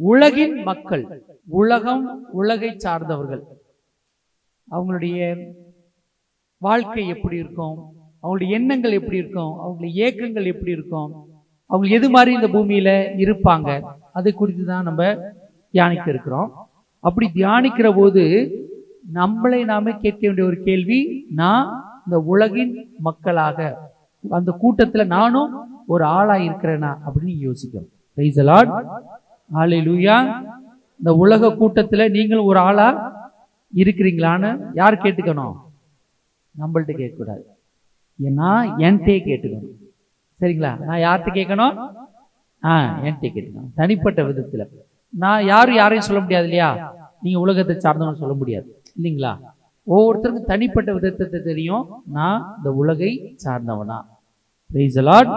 உலகின் மக்கள், உலகம், உலகை சார்ந்தவர்கள், அவங்களுடைய வாழ்க்கை எப்படி இருக்கும், அவங்களுடைய எண்ணங்கள் எப்படி இருக்கும், அவங்களுடைய ஏக்கங்கள் எப்படி இருக்கும், அவங்க எது மாதிரி இந்த பூமியில இருப்பாங்க, அதை குறித்து தான் நம்ம தியானிக்க இருக்கிறோம். அப்படி தியானிக்கிற போது நம்மளை நாம கேட்க வேண்டிய ஒரு கேள்வி, நான் இந்த உலகின் மக்களாக அந்த கூட்டத்துல நானும் ஒரு ஆளா இருக்கிறேனா அப்படின்னு யோசிக்கிறோம். பிரைஸ் தி லார்ட், ஹல்லேலூயா. இந்த உலக கூட்டத்துல நீங்களும் ஒரு ஆளா இருக்கிறீங்களான்னு யார் கேட்டுக்கணும்? நம்மள்ட்ட கேட்கக்கூடாது, ஏன்னா என்கிட்டே கேட்டுக்கணும். சரிங்களா? நான் யார்கிட்ட கேட்கணும்? என்கிட்ட கேட்டுக்கணும். தனிப்பட்ட விதத்துல நான் யாரையும் சொல்ல முடியாது இல்லையா? நீங்க உலகத்தை சார்ந்தவங்க சொல்ல முடியாது இல்லைங்களா? ஒவ்வொருத்தருக்கும் தனிப்பட்ட விதத்தை தெரியும், நான் இந்த உலகை சார்ந்தவனா. பிரைஸ் தி லார்ட்,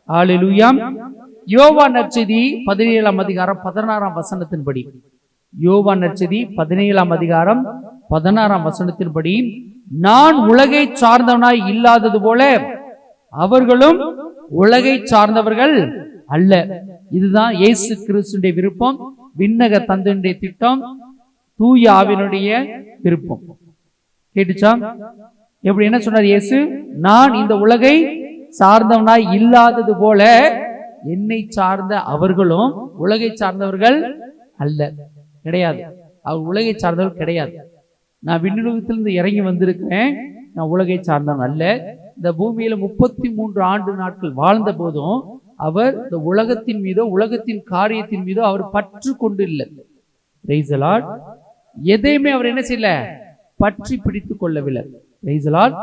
ஹல்லேலூயா. யோவான் நற்செய்தி 17ஆம் அதிகாரம் 16ஆம் வசனத்தின்படி, யோவான் நற்செய்தி 17ஆம் அதிகாரம் 16ஆம் வசனத்தின்படி, நான் உலகை சார்ந்தவனாய் இல்லாதது போல அவர்களும் உலகை சார்ந்தவர்கள் அல்ல. இதுதான் இயேசு கிறிஸ்துவின் விருப்பம், விண்ணக தந்தையுடைய திட்டம், தூய ஆவியினுடைய விருப்பம். கேட்டுச்சா? எப்படி என்ன சொன்னார் இயேசு? நான் இந்த உலகை சார்ந்தவனாய் இல்லாதது போல என்னை சார்ந்த அவர்களும் உலகை சார்ந்தவர்கள் அல்ல. கிடையாது, அவர் உலகை சார்ந்தவர் கிடையாது. நான் விண்ணுலகத்திலிருந்து இறங்கி வந்திருக்கிறேன், நான் உலகை சார்ந்தவன் அல்ல. இந்த பூமியில 33 ஆண்டு நாட்கள் வாழ்ந்த போதும் அவர் இந்த உலகத்தின் மீதோ உலகத்தின் காரியத்தின் மீதோ அவர் பற்று கொண்டு இல்லை. Price the Lord. எதையுமே அவர் என்ன செய்யல? பற்றி பிடித்துக் கொள்ளவில்லை. Price the Lord.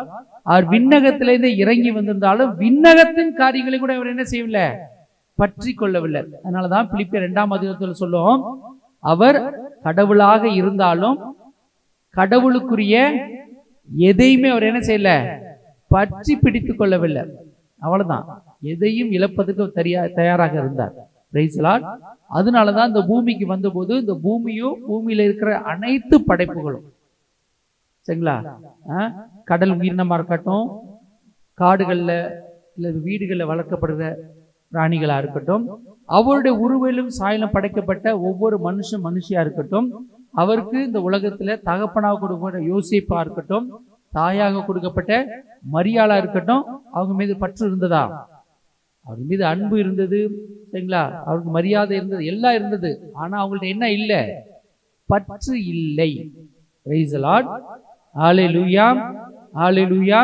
அவர் விண்ணகத்திலிருந்து இறங்கி வந்திருந்தாலும் விண்ணகத்தின் காரியங்களை கூட அவர் என்ன செய்யவில்லை? பற்றி கொள்ளவில்லை. அதனாலதான் பிலிப்பியர் 2ஆம் அதிகாரத்தில் சொல்லுவோம், அவர் கடவுளாக இருந்தாலும் கடவுளுக்குரிய எதையுமே அவர் என்ன செய்யல? பற்றி பிடித்துக் கொள்ளவில்லை. அவ்வளவுதான். எதையும் இழப்பதற்கு தயாராக இருந்தார். Price the Lord. அதனாலதான் இந்த பூமிக்கு வந்தபோது இந்த பூமியும் பூமியில இருக்கிற அனைத்து படைப்புகளும், சரிங்களா, கடல் உயிரினமா இருக்கட்டும், காடுகள்ல இல்ல வீடுகள்ல வளர்க்கப்படுற பிராணிகளா இருக்கட்டும், அவருடைய உருவிலும் சாயலும் படைக்கப்பட்ட ஒவ்வொரு மனுஷியா இருக்கட்டும், அவருக்கு இந்த உலகத்துல தகப்பனாக கொடுக்கப்பட்ட யோசேப்பா இருக்கட்டும், தாயாக கொடுக்கப்பட்ட மரியாளா இருக்கட்டும், அவங்க மீது பற்று இருந்ததா? அவங்க மீது அன்பு இருந்தது, சரிங்களா, அவருக்கு மரியாதை இருந்தது, எல்லாம் இருந்தது. ஆனா அவங்கள்ட்ட என்ன இல்லை? பற்று இல்லை. பிரைஸ் தி லார்ட், ஹல்லேலூயா, ஹல்லேலூயா.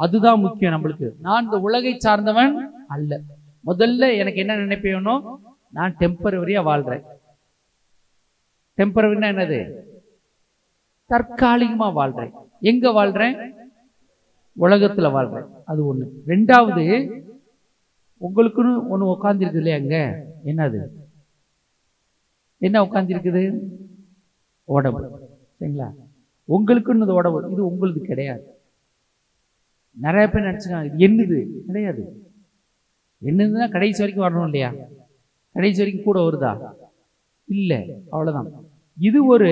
அதுதான் முக்கியம் நம்மளுக்கு. நான் இந்த உலகை சார்ந்தவன் அல்ல. முதல்ல எனக்கு என்ன நினைப்பேனோ, நான் டெம்பரவரியா வாழ்றேன். டெம்பரவரினா என்னது? தற்காலிகமா வாழ்றேன். எங்க வாழ்றேன்? உலகத்துல வாழ்றேன். அது ஒண்ணு. ரெண்டாவது, உங்களுக்குன்னு ஒண்ணு உட்கார்ந்து இருக்குது இல்லையா? அங்க என்னது? என்ன உட்கார்ந்து இருக்குது? உடம்பு. சரிங்களா? உங்களுக்குன்னு உடம்பு, இது உங்களுக்கு கிடையாது. நிறைய பேர் நினைச்சுக்காங்க இது என்னது. கிடையாது. என்னதுன்னா கடைசி வரைக்கும் வரணும் இல்லையா? கடைசி வரைக்கும் கூட வருதா? இல்ல, அவ்வளவுதான். இது ஒரு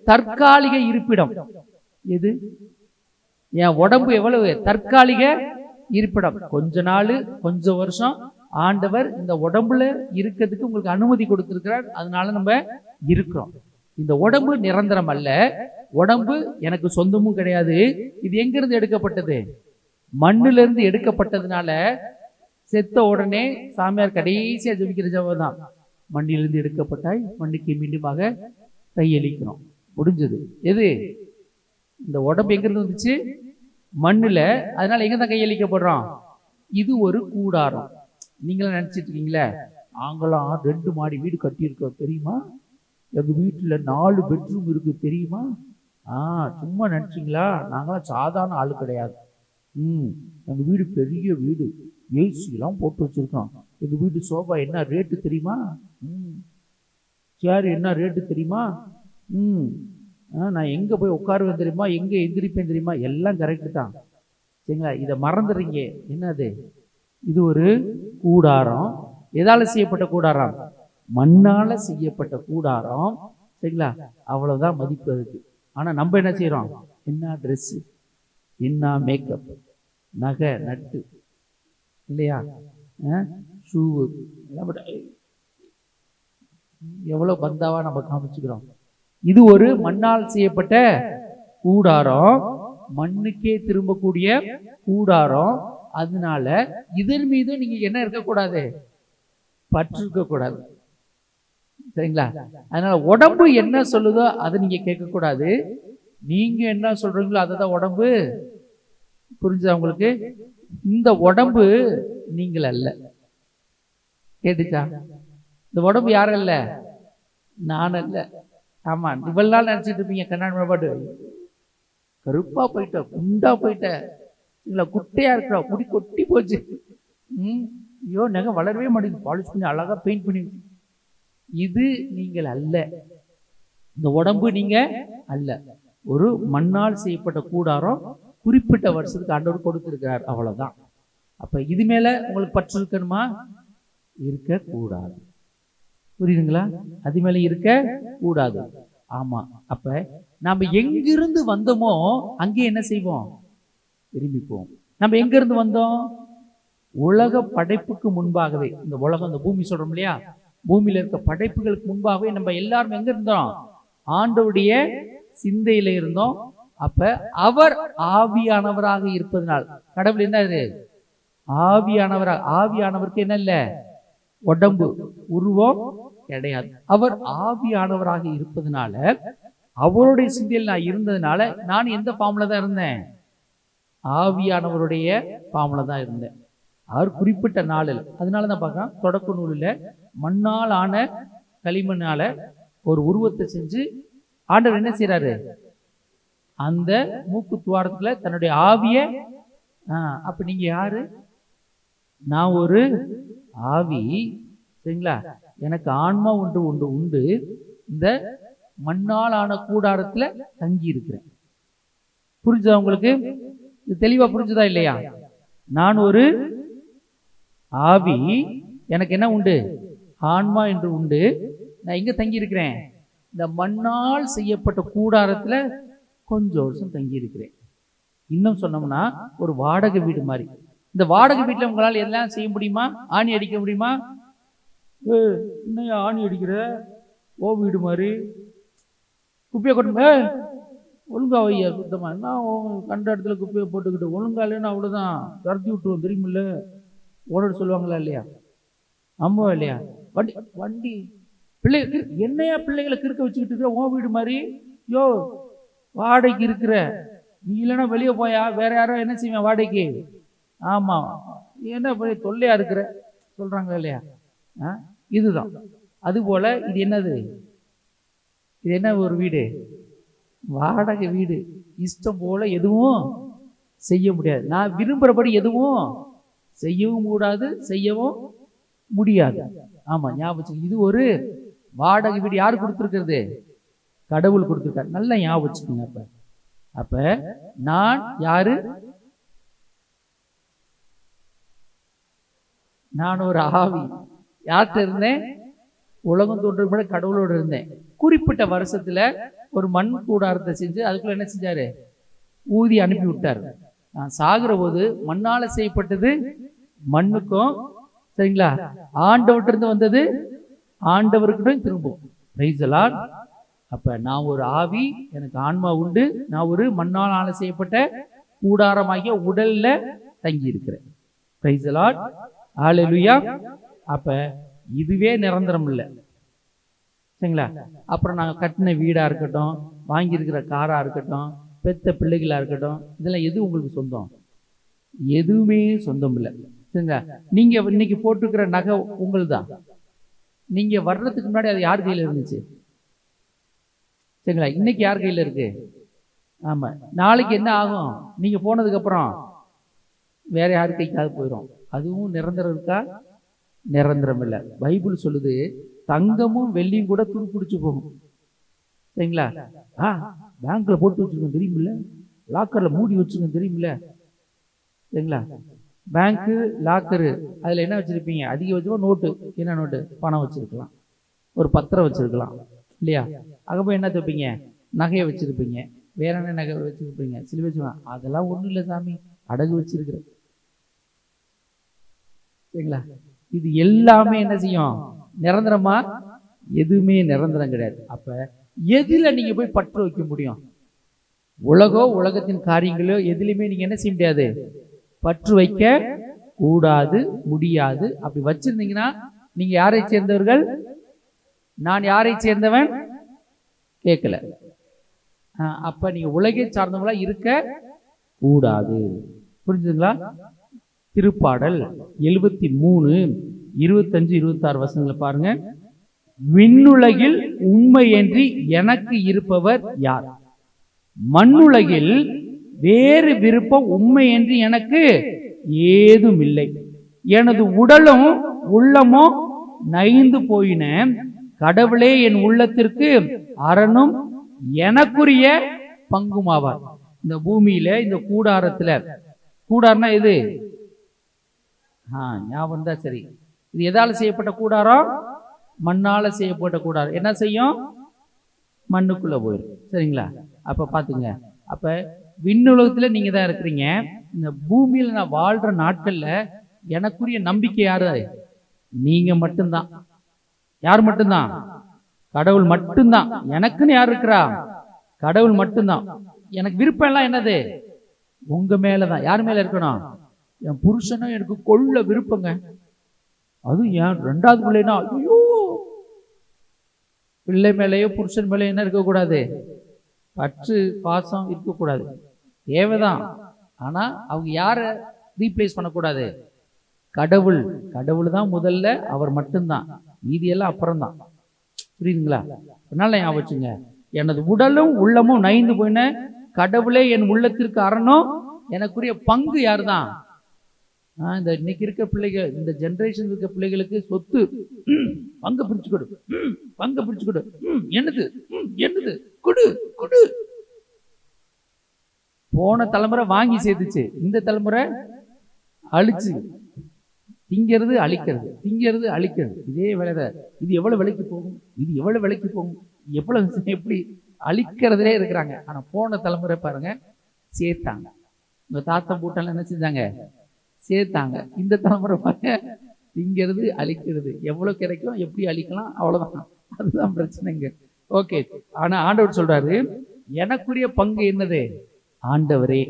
தற்காலிக இருப்பிடம். எது? என் உடம்பு எவ்வளவு தற்காலிக இருப்பிடம். கொஞ்ச நாள், கொஞ்சம் வருஷம் ஆண்டவர் இந்த உடம்புல இருக்கிறதுக்கு உங்களுக்கு அனுமதி கொடுத்திருக்கிறார். அதனால நம்ம இருக்கிறோம். இந்த உடம்பு நிரந்தரம் அல்ல. உடம்பு எனக்கு சொந்தமும் கிடையாது. இது எங்கிருந்து எடுக்கப்பட்டது? மண்ணுல இருந்து எடுக்கப்பட்டதுனால செத்த உடனே சாமியார் கடைசியா ஜெபிக்கிற ஜெபம் தான், மண்ணிலிருந்து எடுக்கப்பட்டாய் மண்ணுக்கு மீண்டுமாக கையளிக்கிறோம். முடிஞ்சது. எது? இந்த உடம்பு எங்கிருந்து வந்துச்சு? மண்ணுல. அதனால எங்க தான் கையளிக்கப்படுறோம்? இது ஒரு கூடாரம். நீங்களும் நினைச்சிட்டு இருக்கீங்களே, நாங்களாம் 2 மாடி வீடு கட்டியிருக்கோம் தெரியுமா, எங்க வீட்டுல 4 பெட்ரூம் இருக்கு தெரியுமா? சும்மா நினைச்சீங்களா? நாங்களாம் சாதாரண ஆளு கிடையாது. எங்க வீடு பெரிய வீடு, ஏசி எல்லாம் போட்டு வச்சிருக்கோம். எங்க வீட்டு சோபா என்ன ரேட்டு தெரியுமா? சேர் என்ன ரேட்டு தெரியுமா? நான் எங்க போய் உட்காருவேன் தெரியுமா, எங்க எந்திரிப்பேன் தெரியுமா? எல்லாம் கரெக்டு தான். சரிங்களா? இதை மறந்துடுறீங்க. என்னது? இது ஒரு கூடாரம். எதால செய்யப்பட்ட கூடாரம்? மண்ணால செய்யப்பட்ட கூடாரம். சரிங்களா? அவ்வளவுதான் மதிப்பு இருக்கு. ஆனா நம்ம என்ன செய்யறோம்? என்ன ட்ரெஸ், என்ன மேக்கப், நகை நட்டு இல்லையா, ஷூ எல்லாம் எவ்வளவு பந்தாவா நம்ம காமிச்சுக்கிறோம். இது ஒரு மண்ணால் செய்யப்பட்ட கூடாரம், மண்ணுக்கே திரும்பக்கூடிய கூடாரம். அதனால இதன் மீது நீங்க என்ன இருக்கக்கூடாது, பற்று இருக்கக்கூடாது. சரிங்களா? அதனால உடம்பு என்ன சொல்லுதோ அதை நீங்க கேட்கக்கூடாது. நீங்க என்ன சொல்றீங்களோ அதை தான் உடம்பு. புரிஞ்சுதா உங்களுக்கு? இந்த உடம்பு நீங்கள் அல்ல. கேட்டுச்சா? இந்த உடம்பு யாரும் அல்ல, நான் அல்ல. ஆமா, இவ்வளவு நாள் நினைச்சிட்டு இருப்பீங்க கண்ணாடி பாட்டு கருப்பா போயிட்ட, குண்டா போயிட்ட, குட்டையா இருக்கிற, முடி கொட்டி போச்சு, ஐயோ நகை வளரவே மாட்டேங்குது, பாலிஷ் பண்ணி அழகா பெயிண்ட் பண்ணி. இது நீங்கள் அல்ல. இந்த உடம்பு நீங்க அல்ல. ஒரு மண்ணால் செய்யப்பட்ட கூடாரம் குறிப்பிட்ட வருஷத்துக்கு ஆண்டவர் கொடுத்திருக்கிறார், அவ்வளவுதான். அப்ப இது மேல உங்களுக்கு பற்று இருக்கணுமா? இருக்க கூடாது. புரியுதுங்களா? அது மேல இருக்க கூடாது. ஆமா. அப்ப நாம எங்கிருந்து வந்தோமோ அங்கே என்ன செய்வோம்? திரும்பி போவோம். நம்ம எங்க இருந்து வந்தோம்? உலக படைப்புக்கு முன்பாகவே, இந்த உலகம், இந்த பூமி சொல்றோம் இல்லையா, பூமியில இருக்க படைப்புகளுக்கு முன்பாகவே நம்ம எல்லாரும் எங்க இருந்தோம்? ஆண்டவருடைய சிந்தையில இருந்தோம். அப்ப அவர் ஆவியானவராக இருப்பதனால், கடவுள் என்ன ஆவியானவராக, ஆவியானவருக்கு என்ன இல்ல, உடம்பு உருவம் கிடையாது. அவர் ஆவியானவராக இருப்பதனால, அவருடைய சிந்தையில் நான் இருந்ததுனால நான் எந்த ஃபார்ம்ல தான் இருந்தேன்? ஆவியானவருடைய ஃபார்ம்ல தான் இருந்தேன். அவர் குறிப்பிட்ட நாளில், அதனாலதான் பார்க்கலாம், தொடக்க நூலில் மண்ணால் ஆன களிமண்ணால ஒரு உருவத்தை செஞ்சு ஆண்டவர் என்ன செய்யறாரு? அந்த மூக்கு துவாரத்துல தன்னுடைய ஆவிய, அப்ப நீங்க யாரு? நான் ஒரு ஆவி. சரிங்களா? எனக்கு ஆன்மா ஒன்று உண்டு உண்டு இந்த மண்ணால் ஆன கூடாரத்துல தங்கி இருக்கிறேன். புரிஞ்சுதா உங்களுக்கு? இது தெளிவா புரிஞ்சுதா இல்லையா? நான் ஒரு ஆவி, எனக்கு என்ன உண்டு? ஆன்மா என்று உண்டு. நான் எங்க தங்கி இருக்கிறேன்? இந்த மண்ணால் செய்யப்பட்ட கூடாரத்துல கொஞ்சம் வருஷம் தங்கி இருக்கிறேன். இன்னும் சொன்னோம்னா ஒரு வாடகை வீடு மாதிரி. இந்த வாடகை வீட்டுல உங்களால் எல்லாம் செய்ய முடியுமா? ஆணி அடிக்க முடியுமா? இன்னும் ஆணி அடிக்கிற, ஓ வீடு மாதிரி குப்பையை கொண்டு ஒழுங்கா வையா, சுத்தமா என்ன கண்ட இடத்துல குப்பையை போட்டுக்கிட்டு ஒழுங்கா இல்லைன்னா அவ்வளவுதான், துரத்தி விட்டுருவோம், தெரியுமில்ல? ஓடர் சொல்லுவாங்களா இல்லையா? அம்மா இல்லையா? வண்டி வண்டி பிள்ளை என்னையா பிள்ளைகளை கிறுக்க வச்சுக்கிட்டு இருக்க, ஓ வீடு மாதிரி, யோ வாடகைக்கு இருக்கிற நீ, இல்லைன்னா வெளியே போயா, வேற யாரோ என்ன செய்வேன் வாடகைக்கு? ஆமா, என்ன தொல்லையா இருக்கிற சொல்றாங்க இல்லையா? இதுதான். அது போல இது என்னது? இது என்ன ஒரு வீடு? வாடகை வீடு. இஷ்டம் போல எதுவும் செய்ய முடியாது. நான் விரும்புறபடி எதுவும் செய்யவும் கூடாது, செய்யவும் முடியாது. ஆமா, ஞாபகம். இது ஒரு வாடகை வீடு. யாரு கொடுத்திருக்கிறது? கடவுள் கொடுத்திருக்காரு. நல்லா ஞாபகம் வச்சுக்கோங்க. அப்ப அப்ப நான் யாரு? நான் ஒரு ஆவி. யார்கிட்ட இருந்தேன்? உலகம் தோன்றும் கூட கடவுளோடு இருந்தேன். குறிப்பிட்ட வருஷத்துல ஒரு மண் கூடாரத்தை செஞ்சு அதுக்குள்ள என்ன செஞ்சாரு? ஊதி அனுப்பி விட்டாரு. நான் சாகுற போது மண்ணால செய்யப்பட்டது மண்ணுக்கும், சரிங்களா, ஆண்டவர்கிட்ட இருந்து வந்தது ஆண்டவர்கிட்ட திரும்பும். Price the Lord. அப்ப நான் ஒரு ஆவி, எனக்கு ஆன்மா உண்டு, நான் ஒரு மண்ணால் செய்யப்பட்ட கூடாரமாகிய உடல்ல தங்கி இருக்கிறேன். Praise the lord. ஹல்லேலூயா. அப்ப இதுவே நிரந்தரம் இல்லை, சரிங்களா? அப்புறம் நாங்கள் கட்டின வீடா இருக்கட்டும், வாங்கியிருக்கிற காரா இருக்கட்டும், பெத்த பிள்ளைகளா இருக்கட்டும், இதெல்லாம் எது உங்களுக்கு சொந்தம்? எதுவுமே சொந்தம் இல்லை, சரிங்களா? நீங்க இன்னைக்கு போட்டுக்கிற நகை உங்களுக்கு தான். நீங்க வர்றதுக்கு முன்னாடி அது யார் கையில இருந்துச்சு? சரிங்களா? இன்னைக்கு யார் கையில இருக்கு? ஆமா, நாளைக்கு என்ன ஆகும்? நீங்க போனதுக்கு அப்புறம் வேற யாரு கைக்காவது போயிடும். அதுவும் நிரந்தரம் இருக்கா? நிரந்தரம் இல்லை. பைபிள் சொல்லுது, தங்கமும் வெள்ளியும் கூட துரு பிடிச்சு போகும், சரிங்களா? பேங்க்ல போட்டு வச்சுருக்கோம் தெரியுமில்ல, லாக்கர்ல மூடி வச்சுருக்கோம் தெரியுமில்ல, சரிங்களா? பேங்க்கு லாக்கரு, அதுல என்ன வச்சிருப்பீங்க? அதிகபட்சமா நோட்டு. என்ன நோட்டு? பணம் வச்சிருக்கலாம், ஒரு பத்திரம் வச்சிருக்கலாம் இல்லையா? அங்கே போய் என்ன வைப்பீங்க? நகையை வச்சிருப்பீங்க, வேற என்ன நகை வச்சிருப்பீங்க? சில வச்சுக்கலாம். அதெல்லாம் ஒன்றும் இல்லை சாமி, அடகு வச்சிருக்கிற, சரிங்களா? இது எல்லாமே என்ன செய்யும்? நிரந்தரமா எதுவுமே நிரந்தரம் கிடையாது. அப்ப எதுல நீங்க போய் பற்று வைக்க முடியும்? உலகத்தின் காரியங்களோ எதுலையுமே நீங்க என்ன செய்ய முடியாது, பற்று வைக்க கூடாது, முடியாது. அப்படி வச்சிருந்தீங்கன்னா நீங்க யாரை சேர்ந்தவர்கள்? நான் யாரை சேர்ந்தவன் கேட்கல. அப்ப நீங்க உலகை சார்ந்தவங்களா இருக்க கூடாது. புரிஞ்சுதுங்களா? திருப்பாடல் 73, 25, 26 வசனங்களை பாருங்க. விண்ணுலகில் உண்மையின்றி எனக்கு இருப்பவர் யார்? மண்ணுலகில் வேறு விருப்பம் உண்மையின்றி எனக்கு ஏதும் இல்லை. எனது உடலும் உள்ளமோ நைந்து போயின. கடவுளே என் உள்ளத்திற்கு அரணும் எனக்குரிய பங்குமாவார். இந்த பூமியில இந்த கூடாரத்துல, கூடாரம்னா எது? ஞாபகம் தான். சரி, இது எதால செய்யப்பட்ட கூடாரம்? மண்ணால செய்யப்பட்ட கூடாரம். என்ன செய்யும்? மண்ணுக்குள்ள போயிடும். சரிங்களா? அப்ப பாத்துங்க, அப்ப விண்ணுலகத்துல நீங்க தான் இருக்கிறீங்க. இந்த பூமியில நான் வாழ்ற நாட்கள்ல எனக்குரிய நம்பிக்கை யாரு? நீங்க மட்டும்தான். யார் மட்டும்தான்? கடவுள் மட்டும்தான். எனக்குன்னு யார் இருக்கிறா? கடவுள் மட்டும்தான். எனக்கு விருப்பம் எல்லாம் என்னது? உங்க மேலதான். யார் மேல இருக்கணும்? என் புருஷனும் எனக்கு கொள்ள விருப்பங்க. அதுவும் என் 2வது பிள்ளைனா, ஐயோ, பிள்ளை மேலேயோ புருஷன் மேலேயோ என்ன இருக்கக்கூடாது? பற்று பாசம் இருக்கக்கூடாது. தேவைதான். ஆனா அவங்க யார ரீப்ளேஸ் பண்ணக்கூடாது? கடவுள். கடவுள் தான் முதல்ல, அவர் மட்டும்தான். மீதியெல்லாம் அப்புறம்தான். புரியுதுங்களா? அதனால ஞாபகம் வச்சுங்க, எனது உடலும் உள்ளமும் நைந்து போயின. கடவுளே என் உள்ளத்திற்கு அரணும் எனக்குரிய பங்கு யார் தான்? இந்த இன்னைக்கு இருக்க பிள்ளைகள், இந்த ஜெனரேஷன் இருக்க பிள்ளைகளுக்கு சொத்து பங்கு பிரிச்சு கொடு, பங்கு பிரிச்சு கொடு, என்னது என்னது கொடு கொடு. போன தலைமுறை வாங்கி சேர்த்துச்சு, இந்த தலைமுறை அழிச்சு திங்கிறது அழிக்கிறது, திங்கிறது அழிக்கிறது. இதே வேலை. இது எவ்வளவு விலைக்கு போகும், இது எவ்வளவு விலைக்கு போகும், எவ்வளவு எப்படி அழிக்கிறதுலே இருக்கிறாங்க. ஆனா போன தலைமுறை பாருங்க, சேர்த்தாங்க. உங்க தாத்தா பூட்டெல்லாம் என்ன செஞ்சாங்க? சேர்த்தாங்க. இந்த தலைமுறை பாருங்க, திங்கிறது அழிக்கிறது. எவ்வளவு கிடைக்கும், எப்படி அழிக்கலாம், அவ்வளவுதான். அதுதான் பிரச்சனைங்க. ஓகே. ஆனா ஆண்டவர் சொல்றாரு, எனக்குரிய பங்கு என்னது? ஆண்டவரே.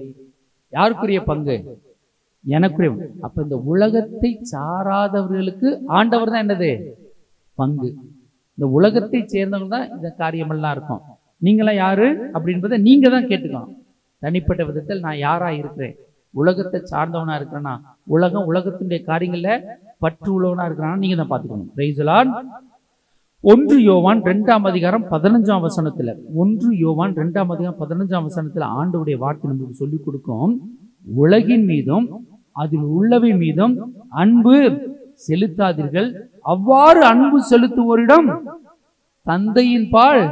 யாருக்குரிய பங்கு? எனக்குரிய. அப்ப இந்த உலகத்தை சாராதவர்களுக்கு ஆண்டவர் தான் என்னது? பங்கு. இந்த உலகத்தை சேர்ந்தவங்க தான் இந்த காரியமெல்லாம் இருக்கும். நீங்களாம் யாரு அப்படின்றத நீங்க தான் கேட்டுக்கணும். தனிப்பட்ட விதத்தில் நான் யாரா இருக்கிறேன்? உலகத்தை சார்ந்தவனா இருக்கிறேன்னா, உலகத்தினுடைய காரியங்கள்ல பற்று உள்ளவனா இருக்கிறானா, நீங்க தான் பார்த்துக்கணும். Price the Lord. 1 யோவான் 2ஆம் அதிகாரம் 15ஆம் வசனத்துல, 1 யோவான் 2ஆம் அதிகாரம் 15ஆம் வசனத்துல ஆண்டவருடைய வார்த்தை நமக்கு சொல்லிக் கொடுக்கும். உலகின் மீதும் அதில் உள்ளவை மீதும் அன்பு செலுத்தாதீர்கள். அவ்வாறு அன்பு செலுத்துவோரிடம் தந்தையின் பால்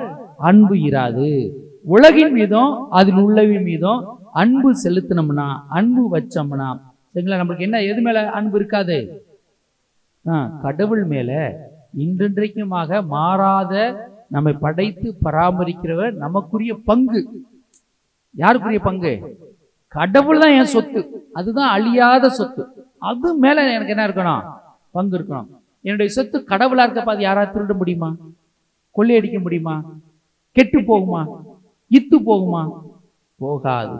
அன்பு இராது. உலகின் மீதும் அதில் உள்ளவை மீதும் அன்பு செலுத்தினோம்னா, அன்பு வச்சோம்னா, சரிங்களா, நம்மளுக்கு என்ன, எது மேல அன்பு இருக்காது? கடவுள் மேல. இன்றென்றைக்குமாக மாறாத நம்மை படைத்து பராமரிக்கிறவர் நமக்குரிய பங்கு. யாருக்குரிய பங்கு? கடவுள் தான் என் சொத்து. அதுதான் அழியாத சொத்து. அது மேல எனக்கு என்ன இருக்கணும்? பங்கு இருக்கணும். என்னுடைய சொத்து கடவுளா இருக்கப்ப அது யாராவது திருட முடியுமா? கொள்ளையடிக்க முடியுமா? கெட்டு போகுமா? இத்து போகுமா? போகாது.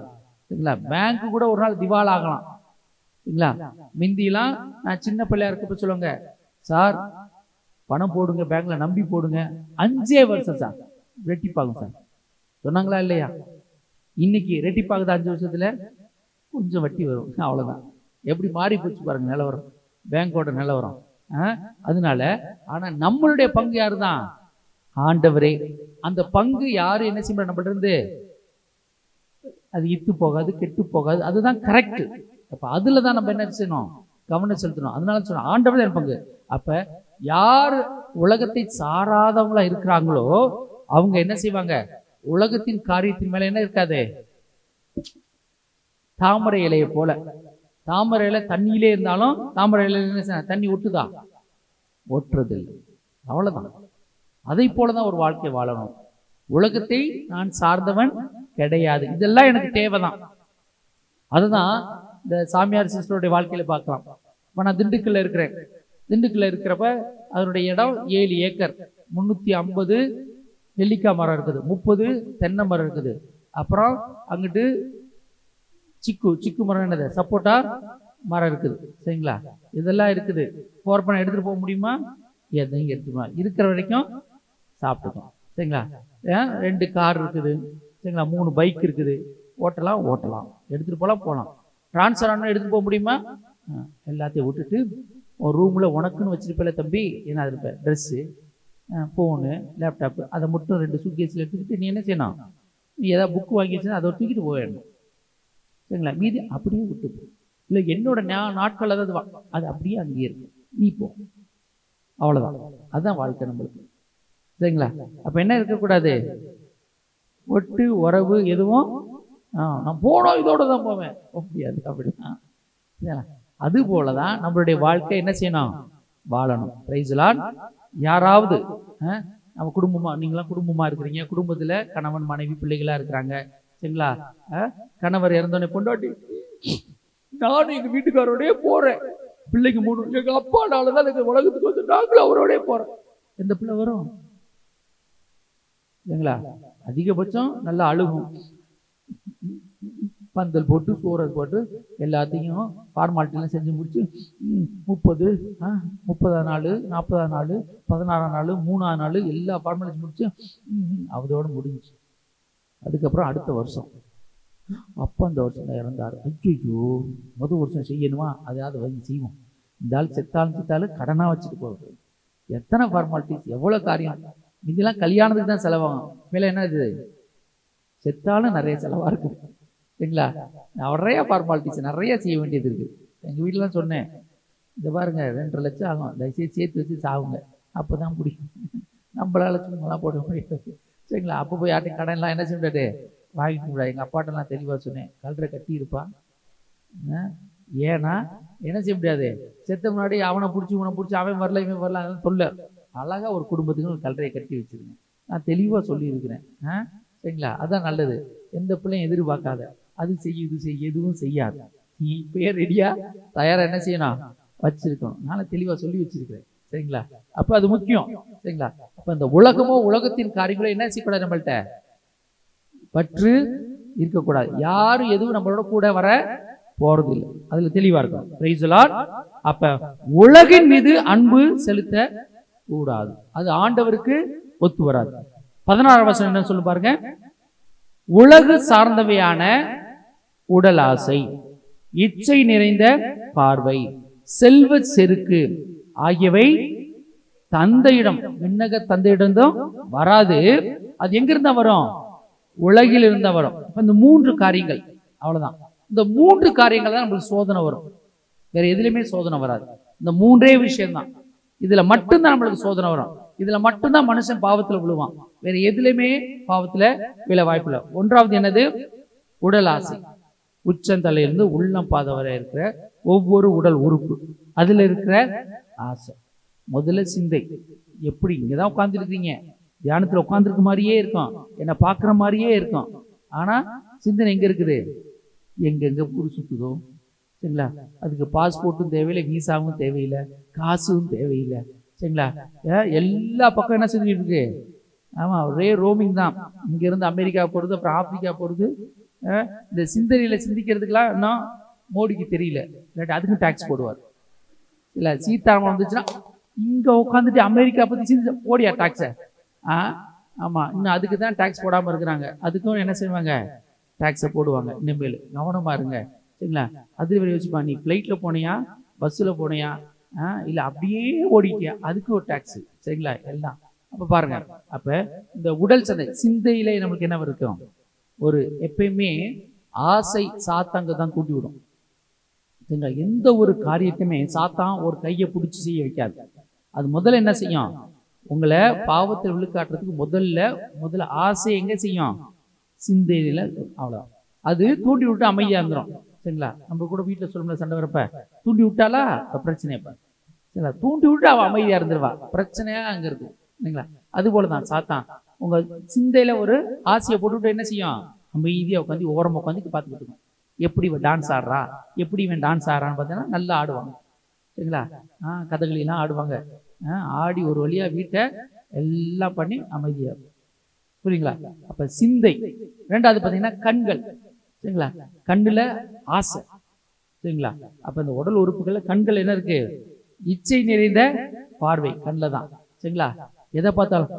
சரிங்களா? பேங்க் கூட ஒரு நாள் திவால் ஆகலாம். சரிங்களா? மிந்திலாம் நான் சின்ன பிள்ளையா இருக்கப்ப சொல்லுவாங்க, சார் பணம் போடுங்க பேங்க்ல, நம்பி போடுங்க, 5 வருஷம் சார் ரெட்டிப்பாகும் சார் சொன்னாங்களா இல்லையா? இன்னைக்கு ரெட்டிப்பாகுது 5 வருஷத்துல, கொஞ்சம் வட்டி வரும், அவ்வளவுதான். எப்படி மாறி போச்சு பாருங்க நிலவரம், பேங்கோட நிலவரம். அதனால ஆனா நம்மளுடைய பங்கு யாரு தான்? ஆண்டவரே. அந்த பங்கு யாரு என்ன செய்ய நம்மள்ட்ட இருந்து? அது இத்து போகாது, கெட்டு போகாது. அதுதான் கரெக்ட். அப்ப அதுலதான் நம்ம என்ன செய்யணும்? கவனம் செலுத்தணும். அதனால சொன்னோம் ஆண்டவர் தான் பங்கு. அப்ப யார் உலகத்தை சாராதவங்களா இருக்கிறாங்களோ அவங்க என்ன செய்வாங்க? உலகத்தின் காரியத்தின் மேல என்ன இருக்காது? தாமரை இலையை போல. தாமரை இலை தண்ணியிலே இருந்தாலும் தாமரை இலையில தண்ணி ஒட்டுதா? ஒட்டுறது இல்லை. அவ்வளவுதான். அதை போலதான் ஒரு வாழ்க்கை வாழணும். உலகத்தை நான் சார்ந்தவன் கிடையாது. இதெல்லாம் எனக்கு தேவைதான். அதுதான் இந்த சாமியார் சிஸ்டருடைய வாழ்க்கையில பார்க்கலாம். இப்ப நான் திண்டுக்கல்ல இருக்கிறேன். திண்டுக்கல்ல இருக்கிறப்ப அதனுடைய இடம் 7 ஏக்கர். 350 நெல்லிக்காய் மரம் இருக்குது, 30 தென்னை மரம் இருக்குது, அப்புறம் அங்கிட்டு சிக்கு மரம், என்னது சப்போட்டா மரம் இருக்குது. சரிங்களா? இதெல்லாம் இருக்குது. போர்ப்பனை எடுத்துட்டு போக முடியுமா? எதையும் எடுத்துக்கலாம். இருக்கிற வரைக்கும் சாப்பிட்டுக்கோம். சரிங்களா? 2 கார் இருக்குது. சரிங்களா? 3 பைக் இருக்குது. ஓட்டலாம், எடுத்துட்டு போகலாம். ட்ரான்ஸ்ஃபர் ஆனால் எடுத்துட்டு போக முடியுமா? எல்லாத்தையும் விட்டுட்டு ஒரு ரூமில் உனக்குன்னு வச்சுருப்பில்ல தம்பி, என்ன இருப்பேன், ட்ரெஸ்ஸு, ஃபோனு, லேப்டாப்பு, அதை மட்டும் 2 சூட்கேஸில் எடுத்துக்கிட்டு நீ என்ன செய்யணும், நீ ஏதாவது புக்கு வாங்கி வச்சுன்னா அதை தூக்கிட்டு போயிடணும். சரிங்களா? மீதி அப்படியே விட்டு போ. இல்லை என்னோட நாட்கள் அதாவது அது அப்படியே அங்கேயே இருக்கும், நீ போ, அவ்வளோதான். அதுதான் வாழ்க்கை நம்மளுக்கு. சரிங்களா? அப்போ என்ன இருக்கக்கூடாது, ஒட்டு உறவு எதுவும் நான் போனோம் இதோட தான் போவேன் முடியாது அப்படின்னா. அது போலதான் நம்மளுடைய வாழ்க்கை என்ன செய்யணும், வாழணும். Price the Lord. யாராவது நம்ம குடும்பமா, நீங்களாம் குடும்பமா இருக்கிறீங்க, குடும்பத்துல கணவன் மனைவி பிள்ளைகளா இருக்கிறாங்க. சரிங்களா? கணவர் இறந்தோடனே பொண்டாட்டி, நானும் எங்க வீட்டுக்காரோடய போறேன், பிள்ளைக்கு 3, எங்க அப்பானாலதான் எங்க உலகத்துக்கு வந்து நாங்களும் அவரோடய போறோம். எந்த பிள்ளை வரும்? சரிங்களா? அதிகபட்சம் நல்லா அழுகும், பந்தல் போட்டு சோறு போட்டு எல்லாத்தையும் ஃபார்மாலிட்டிலாம் செஞ்சு முடிச்சு 30 நாள், 40 நாள், 16 நாள், 3ஆம் நாள் எல்லா ஃபார்மாலிட்டி முடிச்சு அதோட முடிஞ்சு. அதுக்கப்புறம் அடுத்த வருஷம் அப்போ அந்த வருஷம் தான் இறந்தார். ஐயோ, முதல் வருஷம் செய்யணுமா, அதையாவது வாங்கி செய்வோம். இந்த ஆள் செத்தாலும் கடனாக வச்சுட்டு போகுது. எத்தனை ஃபார்மாலிட்டிஸ், எவ்வளோ காரியம். இதெல்லாம் கல்யாணத்துக்கு தான் செலவாகும். மேலே என்ன இது, செத்தாலும் நிறைய செலவாக இருக்குது. சரிங்களா? நிறைய ஃபார்மாலிட்டிஸ் நிறைய செய்ய வேண்டியது இருக்குது. எங்கள் வீட்டிலாம் சொன்னேன், இதை பாருங்க 2.5 லட்சம் ஆகும், தயவுசெய்து சேர்த்து வச்சு சாகுங்க, அப்போ தான் பிடிக்கும். நம்மளால சும்மாலாம் போட முடியாது. சரிங்களா? அப்போ போய் யார்ட்டையும் கடன்லாம் என்ன செய்ய முடியாது, வாங்கிக்க முடியாது. எங்கள் அப்பாட்டெல்லாம் தெளிவாக சொன்னேன், கல்றை கட்டி இருப்பான். ஏன்னா என்ன செய்ய முடியாது, செத்த முன்னாடி அவனை பிடிச்சி இவனை பிடிச்சி அவன் வரல இவன் வரல, அதெல்லாம் சொல்ல. அழகாக ஒரு குடும்பத்துக்கு ஒரு கல்றையை கட்டி வச்சுருங்க. நான் தெளிவாக சொல்லியிருக்கிறேன். சரிங்களா? அதுதான் நல்லது. எந்த பிள்ளையும் எதிர்பார்க்காத, அது செய்ய இது செய்ய, எதுவும் செய்யாது. நீ இப்பயே ரெடியா தயாரா என்ன செய்யணும், வச்சிருக்கணும். நான் தெளிவா சொல்லி வச்சிருக்கிறேன். சரிங்களா? அப்ப அது முக்கியம். சரிங்களா? அப்ப இந்த உலகமோ உலகத்தின் காரியங்களோ என்ன செய்யக்கூடாது, நம்மள்கிட்ட பற்று இருக்கக்கூடாது. யாரும் எதுவும் நம்மளோட கூட வர போறது இல்லை. அதுல தெளிவா இருக்கும். Price the Lord. அப்ப உலகின் மீது அன்பு செலுத்த கூடாது, அது ஆண்டவருக்கு ஒத்து வராது. 16ஆம் வசனம் என்ன சொல்லு பாருங்க, உலகு சார்ந்தவையான உடல் ஆசை, இச்சை நிறைந்த பார்வை, செல்வ செருக்கு ஆகியவை தந்தையிடம், விண்ணக தந்தையிடம் வராது. அது எங்க இருந்தா வரும், உலகில் இருந்தா வரும். இந்த 3 காரியங்கள், அவ்வளவுதான். இந்த 3 காரியங்கள் தான் நம்மளுக்கு சோதனை வரும். வேற எதுலையுமே சோதனை வராது. இந்த 3 விஷயம்தான். இதுல மட்டும்தான் நம்மளுக்கு சோதனை வரும். இதுல மட்டும்தான் மனுஷன் பாவத்துல விழுவான். வேற எதுலையுமே பாவத்துல விழ வாய்ப்பில்லை. 1வது என்னது, உடல் ஆசை. உச்சந்தலையிலிருந்து உள்ளம் பாத வரை இருக்கிற ஒவ்வொரு உடல் உறுப்பு, அதுல இருக்கிற ஆசை. முதல்ல சிந்தை. எப்படி இங்கதான் உட்கார்ந்துருக்கீங்க, தியானத்துல உட்கார்ந்துருக்க மாதிரியே இருக்கும், என்ன பாக்குற மாதிரியே இருக்கும். ஆனா சிந்தனை எங்க இருக்குது, எங்கெங்க ஊர் சுத்துதோ. சரிங்களா? அதுக்கு பாஸ்போர்ட்டும் தேவையில்லை, விசாவும் தேவையில்லை, காசும் தேவையில்லை. சரிங்களா? எல்லா பக்கம் என்ன செஞ்சுட்டு இருக்கு, ஆமா ஒரே ரோமிங் தான். இங்க இருந்து அமெரிக்கா போறது, அப்புறம் ஆப்பிரிக்கா போறது. இந்த சிந்தனையில சிந்திக்கிறதுக்கெல்லாம் இன்னும் மோடிக்கு தெரியல, இல்லாட்டி அதுக்கும் டாக்ஸ் போடுவார். இல்ல சீதாராமன் வந்துச்சுன்னா இங்க உட்காந்துட்டு அமெரிக்கா பத்தி சிந்தி போடியா டாக்ஸ. ஆமா, இன்னும் அதுக்கு தான் டாக்ஸ் போடாம இருக்கிறாங்க. அதுக்கும் என்ன செய்வாங்க, டாக்ஸை போடுவாங்க. இனிமேல் கவனமா இருங்க. சரிங்களா? அது யோசிப்பா, நீ பிளைட்ல போனியா, பஸ்ஸில் போனியா, இல்லை அப்படியே ஓடிட்டியா, அதுக்கு ஒரு டாக்ஸ். சரிங்களா? எல்லாம். அப்போ பாருங்க, அப்போ இந்த உடல் சிந்தையில நம்மளுக்கு என்ன இருக்கும், ஒரு எப்பயுமே ஆசை சாத்தாங்க தான் கூட்டி விடும். சரிங்களா? எந்த ஒரு காரியத்தையுமே சாத்தான் ஒரு கையை பிடிச்சி செய்ய வைக்காது. அது முதல்ல என்ன செய்யும், உங்களை பாவத்தை விழுக்காட்டுறதுக்கு முதல்ல ஆசை எங்க செய்யும், சிந்தையில. அவ்வளோ அது தூண்டி விட்டு அமைதியா இருந்துடும். சரிங்களா? நம்ம கூட வீட்டில் சொல்லணும்ல, சண்டை வரப்ப தூண்டி விட்டாலா பிரச்சனை. சரிங்களா? தூண்டி விட்டு அவள் அமைதியா இருந்துருவா, பிரச்சனையா அங்க இருக்கு. சரிங்களா? அது போலதான் சாத்தான் உங்க சிந்தையில ஒரு ஆசையை போட்டுவிட்டு என்ன செய்யும், அமைதியா உட்காந்து ஓரமா உட்காந்து பார்த்துக்கிட்டு இருக்கும். எப்படி இவன் டான்ஸ் ஆடுறா, எப்படி இவன் டான்ஸ் ஆடுறான்னு பார்த்தீங்கன்னா நல்லா ஆடுவாங்க. சரிங்களா? கதகளிலாம் ஆடுவாங்க. ஆடி ஒரு வழியா வீட்டை எல்லாம் பண்ணி அமைதியா. புரியுங்களா? அப்ப சிந்தை. ரெண்டாவது பார்த்தீங்கன்னா கண்கள். சரிங்களா? கண்ணுல ஆசை. சரிங்களா? அப்ப இந்த உடல் உறுப்புகள்ல கண்கள் என்ன இருக்கு? இச்சை நிறைந்த பார்வை கண்ணில் தான். சரிங்களா? எதை பார்த்தாலும்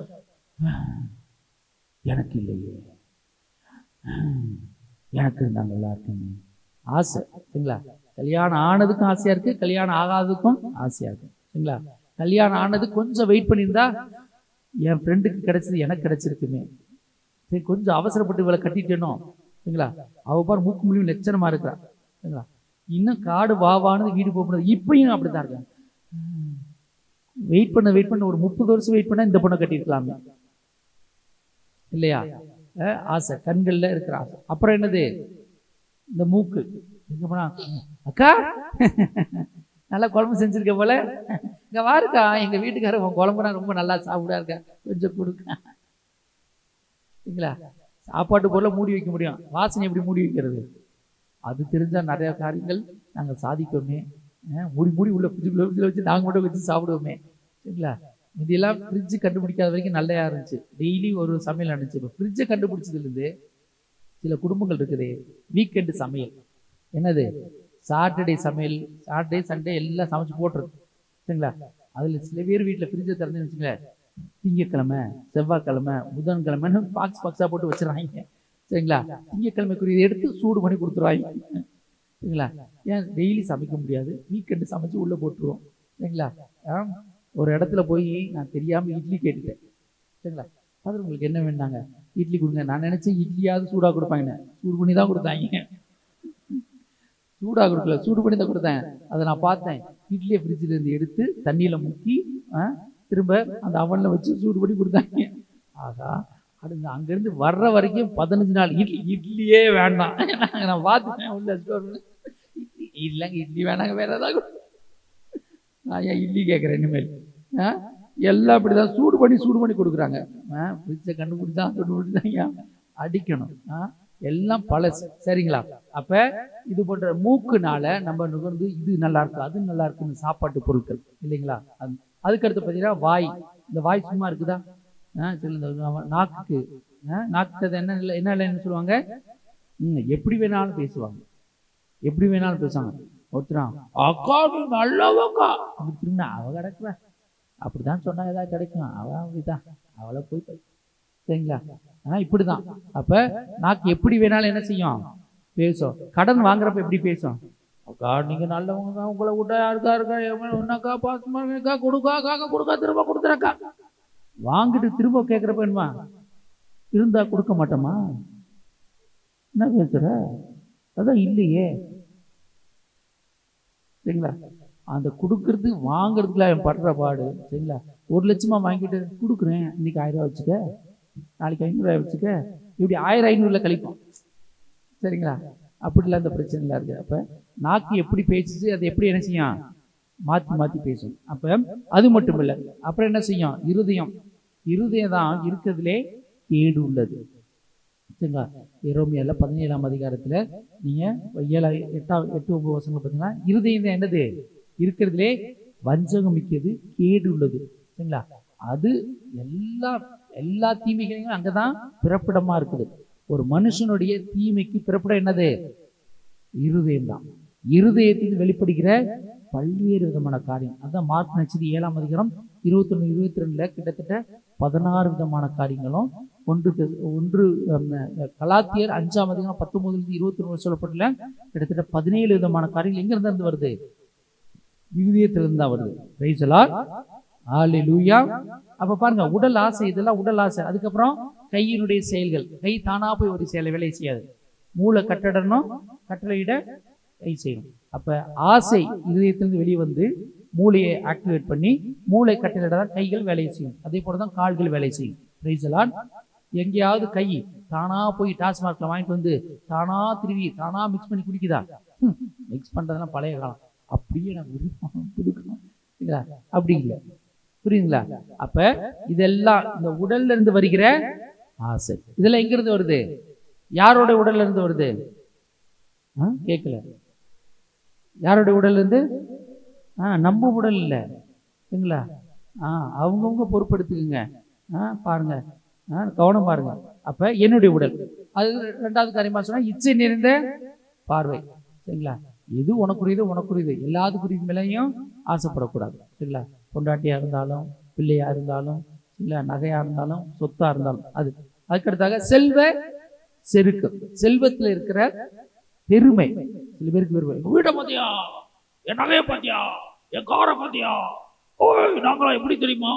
எனக்கு இல்லையே, எனக்கு இருந்தாங்க நல்லா இருக்குங்க ஆசை. சரிங்களா? கல்யாணம் ஆனதுக்கும் ஆசையா இருக்கு, கல்யாணம் ஆகாததுக்கும் ஆசையா இருக்கு. சரிங்களா? கல்யாணம் ஆனது கொஞ்சம் வெயிட் பண்ணியிருந்தா என் ஃப்ரெண்டுக்கு கிடைச்சது எனக்கு கிடைச்சிருக்குமே, சரி கொஞ்சம் அவசரப்பட்டு இவளை கட்டிட்டேனோ. சரிங்களா? அவ பாரு மூக்கு முடிவு லட்சணமா இருக்கிறா. சரிங்களா? இன்னும் காடு வாவானது வீடு போகணும். இப்பயும் அப்படித்தான் இருக்காங்க. வெயிட் பண்ண ஒரு 30 வருஷம் வெயிட் பண்ணா இந்த பொண்ணை கட்டிருக்கலாமே இல்லையா? ஆசை கண்கள்ல இருக்கிற ஆசை. அப்புறம் என்னது? இந்த மூக்கு. எங்க போனா அக்கா நல்லா குழம்பு செஞ்சிருக்க போல, இங்க வாருக்கா எங்க வீட்டுக்காரர் உன் குழம்புனா ரொம்ப நல்லா சாப்பிடா இருக்கா, கொஞ்சம் கொடுக்க. சரிங்களா? சாப்பாட்டு பொருளை மூடி வைக்க முடியும், வாசனை எப்படி மூடி வைக்கிறது? அது தெரிஞ்சா நிறைய காரியங்கள் நாங்கள் சாதிப்போமே. மூடி மூடி உள்ள ஃப்ரிட்ஜுக்குள்ள வச்சு நாங்கள் மட்டும் வச்சு சாப்பிடுவோமே. சரிங்களா? இதெல்லாம் ஃப்ரிட்ஜு கண்டுபிடிக்காத வரைக்கும் நல்லா இருந்துச்சு, டெய்லி ஒரு சமையல் நடந்துச்சு. இப்போ ஃப்ரிட்ஜை கண்டுபிடிச்சதுலேருந்து சில குடும்பங்கள் இருக்குது வீக்கெண்டு சமையல். என்னது? சாட்டர்டே சமையல், சாட்டர்டே சண்டே எல்லாம் சமைச்சு போட்டுருது. சரிங்களா? அதில் சில பேர் வீட்டில் ஃப்ரிட்ஜை திறந்துன்னு வச்சுங்களேன், திங்கக்கிழமை செவ்வாய்க்கிழமை புதன்கிழமைன்னு பாக்ஸாக போட்டு வச்சுருவாங்க. சரிங்களா? திங்கக்கிழமைக்குரிய எடுத்து சூடு பண்ணி கொடுத்துருவாங்க. சரிங்களா? ஏன் டெய்லி சமைக்க முடியாது, வீக்கெண்டு சமைச்சு உள்ளே போட்டுருவோம். சரிங்களா? ஒரு இடத்துல போய் நான் தெரியாமல் இட்லி கேட்டுட்டேன். சரிங்களா? அது உங்களுக்கு என்ன வேணாங்க, இட்லி கொடுங்க. நான் நினச்சேன் இட்லியாவது சூடாக கொடுப்பாங்க, சூடு பண்ணி தான் கொடுத்தாங்க. சூடாக கொடுக்கல, சூடு பண்ணி தான் கொடுத்தாங்க. அதை நான் பார்த்தேன். இட்லியை ஃப்ரிட்ஜிலேருந்து எடுத்து தண்ணியில் முக்கி திரும்ப அந்த அவனில் வச்சு சூடு பண்ணி கொடுத்தாங்க. ஆகா, அடுத்து அங்கேருந்து வர்ற வரைக்கும் 15 நாள் இட்லியே வேண்டாம். நான் பார்த்துட்டேன் உள்ள ஸ்டோரில். இல்லைங்க இட்லி வேணாங்க, வேற ஏதாவது. நான் ஏன் இட்லி கேட்குறேன் இனிமேல்? எல்லாம் இப்படி தான் சூடு பண்ணி கொடுக்குறாங்க. ஃப்ரிட்ஜை கண்டுபிடிச்சாங்க அடிக்கணும். எல்லாம் பழசு. சரிங்களா? அப்போ இது போன்ற மூக்குனால நம்ம நுகர்ந்து இது நல்லா இருக்கு அது நல்லா இருக்குன்னு சாப்பாட்டு பொருட்கள் இல்லைங்களா? அதுக்கடுத்து பார்த்தீங்கன்னா வாய். இந்த வாய் சும்மா இருக்குதா? நாக்கு. நாக்கு என்ன சொல்லுவாங்க? எப்படி வேணாலும் பேசுவாங்க, எப்படி வேணாலும் பேசுவாங்க. ஒருத்தரா அக்கா நீ நல்லவக்கா அப்படி திரும்பினா அவ கிடக்குவா, அப்படிதான் சொன்னா ஏதாவது கிடைக்கும், அவ அப்படிதான் அவளை போய். சரிங்களா? இப்படிதான். அப்ப நாக்கு எப்படி வேணாலும் என்ன செய்யும்? பேசும். கடன் வாங்குறப்ப எப்படி பேசும்? அக்கா நீங்க நல்லவங்க, உங்களை விட்டா யாருக்கா இருக்கா, ஒன்னாக்கா பாசமா இருக்கா, கொடுக்கா திரும்ப கொடுத்துறக்கா. வாங்கிட்டு திரும்ப கேட்குறப்ப என்னமா இருந்தா கொடுக்க மாட்டோமா? என்ன பேசுற? அதான் இல்லையே. சரிங்களா? அந்த கொடுக்கறது வாங்குறதுக்குலாம் என் படுற பாடு. சரிங்களா? 1 லட்சமா வாங்கிட்டு கொடுக்குறேன், இன்னைக்கு 1000 ரூபா வச்சுக்க, நாளைக்கு 500 ரூபாய் வச்சுக்க, இப்படி 1000 500ல கழிப்போம். சரிங்களா? அப்படிலாம் அந்த பிரச்சனைலாம் இருக்குது. அப்போ நாக்கு எப்படி பேசிச்சு, அது எப்படி என்ன செய்யும்? மாற்றி பேசும். அப்போ அது மட்டும் இல்லை, அப்புறம் என்ன செய்யும்? இருதயம் தான் இருக்கிறதுலே கேடு உள்ளது. சரிங்களா? ரோமியர்ல 17ஆம் அதிகாரத்தில் நீங்கள் 7, 8, 9 வசனங்கள் பார்த்தீங்கன்னா இருதயம் என்னது? இருக்கிறதுலே வஞ்சகம் மிக்கது, கேடு உள்ளது. சரிங்களா? அது எல்லா தீமைகளையும் அங்கதான் பிறப்பிடமா இருக்குது. ஒரு மனுஷனுடைய தீமைக்கு பிறப்பிடம் என்னது? இருதயம் தான். இருதயத்தில் வெளிப்படுகிற பல்வேறு விதமான காரியம். அதான் மார்க் நட்சத்திரம் 7ஆம் அதிகாரம் 21, 22 கிட்டத்தட்ட 16 விதமான காரியங்களும், ஒன்று கலாத்தியர் 5ஆம் அதிகாரம் 19 21 சொல்லப்பட்டுள்ள கிட்டத்தட்ட 17 விதமான காரியங்கள் எங்க இருந்து வருது? இருதயத்திலிருந்து தான் வருது. Price the lord, hallelujah. அப்ப பாருங்க, உடல் ஆசை, இதெல்லாம் உடல் ஆசை. அதுக்கப்புறம் கையினுடைய செயல்கள். கை தானா போய் ஒரு செயலை வேலை செய்யாது, மூளை கட்டடணும், கட்டளையிட கை செய்யணும். அப்ப ஆசை இதயத்திலிருந்து வெளியே வந்து மூளையை ஆக்டிவேட் பண்ணி மூளை கட்டளையிட தான் கைகள் வேலை செய்யும். அதே போலதான் கால்கள் வேலை செய்யும். Price the Lord. எங்கேயாவது கை தானா போய் டாஸ்மார்க்ல வாங்கிட்டு வந்து தானா திருவி தானா மிக்ஸ் பண்ணி குடிக்குதா? மிக்ஸ் பண்றதெல்லாம் பழைய காலம். அப்படியே நான் கொடுக்கணும், அப்படி இல்லை. புரியுதுங்களா? அப்ப இதெல்லாம் இந்த உடல்ல இருந்து வருகிற ஆசை. இதெல்லாம் எங்க இருந்து வருது? யாரோட உடல்ல இருந்து வருது? கேட்கல. யாரோட உடல்ல இருந்து? நம்ம உடல் இல்லை. சரிங்களா? அவங்கவுங்க பொறுப்பெடுத்துக்குங்க. பாருங்க, கவனம் பாருங்க. அப்ப என்னுடைய உடல். அது ரெண்டாவது காரியமா சொன்னா இச்சை நிறைந்த பார்வை. சரிங்களா? எது உனக்குரியது உனக்குரியது, எல்லாத்துக்குரிய மேலேயும் ஆசைப்படக்கூடாது. சரிங்களா? பொண்டாட்டியா இருந்தாலும், பிள்ளையா இருந்தாலும், இல்லை நகையா இருந்தாலும், சொத்தா இருந்தாலும், அதுக்கடுத்தாக செல்வ செருக்கு, செல்வத்தில் இருக்கிற பெருமை. சில பேருக்கு பெருமை, வீட்டை பாத்தியா, என் நகையை பாத்தியா, என் காரை பாத்தியா, ஓய் நாங்களா எப்படி தெரியுமா?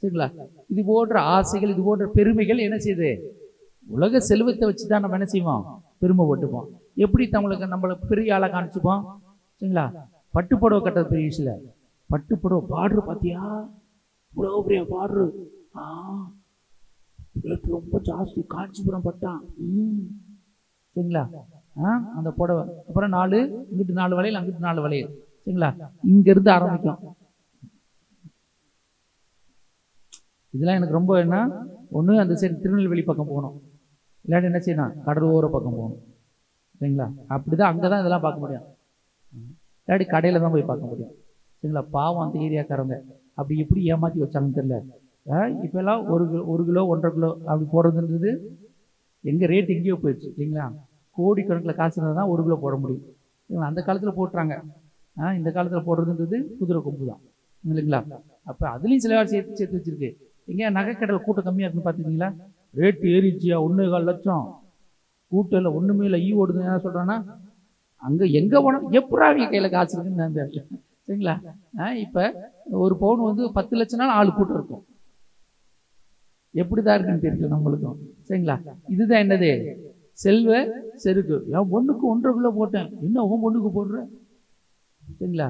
சரிங்களா? இது போன்ற ஆசைகள், இது போன்ற பெருமைகள் என்ன செய்யுது? உலக செல்வத்தை வச்சுதான் நம்ம என்ன செய்வோம்? பெருமை போட்டுப்போம். எப்படி நம்மளை பெரிய ஆளை காமிச்சுப்போம்? சரிங்களா? பட்டுப்புடவை கட்டுறது பெரிய விஷயம் இல்லை. பட்டுப்புடவை பார்டர் பாத்தியா, இவ்வளவு பெரிய பார்டர், ரொம்ப ஜாஸ்தி, காஞ்சிபுரம் பட்டான். சரிங்களா? அந்த புடவை அப்புறம் 4 இங்கிட்டு 4 வளையல், அங்கிட்டு 4 வளையல். சரிங்களா? இங்க இருந்து ஆரம்பிக்கும். இதெல்லாம் எனக்கு ரொம்ப என்ன, ஒன்று அந்த சைடு திருநெல்வேலி பக்கம் போகணும், இல்லாட்டி என்ன செய்யணும், கடலோர பக்கம் போகணும். சரிங்களா? அப்படிதான் அங்கதான் இதெல்லாம் பார்க்க முடியும். இல்லாட்டி கடையில தான் போய் பார்க்க முடியும். சரிங்களா? பாவம் அந்த ஏரியாக்காரங்க அப்படி எப்படி ஏமாற்றி வச்சாங்கன்னு தெரியல. இப்பெல்லாம் 1 கிலோ 1.5 கிலோ அப்படி போடுறதுன்றது எங்க ரேட் எங்கேயோ போயிடுச்சு. இல்லைங்களா? கோடிக்கணக்கில் காசு இருந்தால் தான் 1 கிலோ போட முடியும். அந்த காலத்தில் போட்டுறாங்க. இந்த காலத்தில் போடுறதுன்றது குதிரை கொம்பு தான். இல்லைங்களா? அப்போ அதுலேயும் சில சேர்த்து வச்சிருக்கு. எங்கேயா நகைக்கடல் கூட்டம் கம்மியாக இருக்குன்னு பார்த்துக்கிங்களா? ரேட்டு ஏறிச்சியா, 1.25 லட்சம் கூட்டம் இல்லை, ஒன்றுமே இல்லை, ஓடுதுன்னு என்ன சொல்கிறான்னா, அங்கே எங்கே போனோம் எப்படா அவங்க கையில் காசு இருக்குன்னு நான். சரிங்களா? இப்போ ஒரு பவுன் வந்து 10 லட்சம்னாலும் 4 கூட்டம் இருக்கும். எப்படிதான் இருக்குன்னு தெரியல நம்மளுக்கும். சரிங்களா? இதுதான் என்னது? செல்வ செருக்கு. என் பொண்ணுக்கு 1.5 கிலோ போட்டேன், என்ன உன் பொண்ணுக்கு போடுற? சரிங்களா?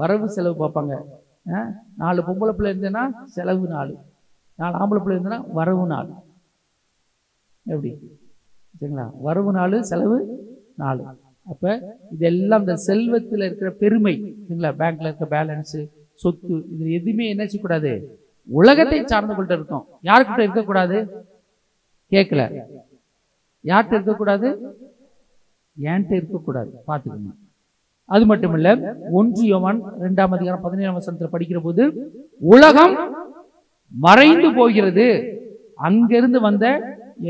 வரவு செலவு பார்ப்பாங்க. 4 பொம்பளை பிள்ளை இருந்தேன்னா செலவு 4 ஆம்பளை பிள்ளை இருந்தேன்னா வரவு 4. எப்படி? சரிங்களா? வரவு 4, செலவு 4. அப்ப இதெல்லாம் இந்த செல்வத்தில் இருக்கிற பெருமை. சரிங்களா? பேங்க்ல இருக்க பேலன்ஸு, சொத்து, இது எதுவுமே என்ன செய்யக்கூடாது? உலகத்தை சார்ந்து கொண்டு இருக்கும். யாருக்கிட்ட இருக்கக்கூடாது? கேட்கல. யார்கிட்ட இருக்கக்கூடாது? ஏன்ட்ட இருக்கக்கூடாது. பார்த்துக்கணும். அது மட்டும் இல்ல, 1 யோவான் 2ஆம் அதிகாரம் 17ஆம் வசனத்தில் படிக்கிற போது, உலகம் மறைந்து போகிறது, அங்கிருந்து வந்த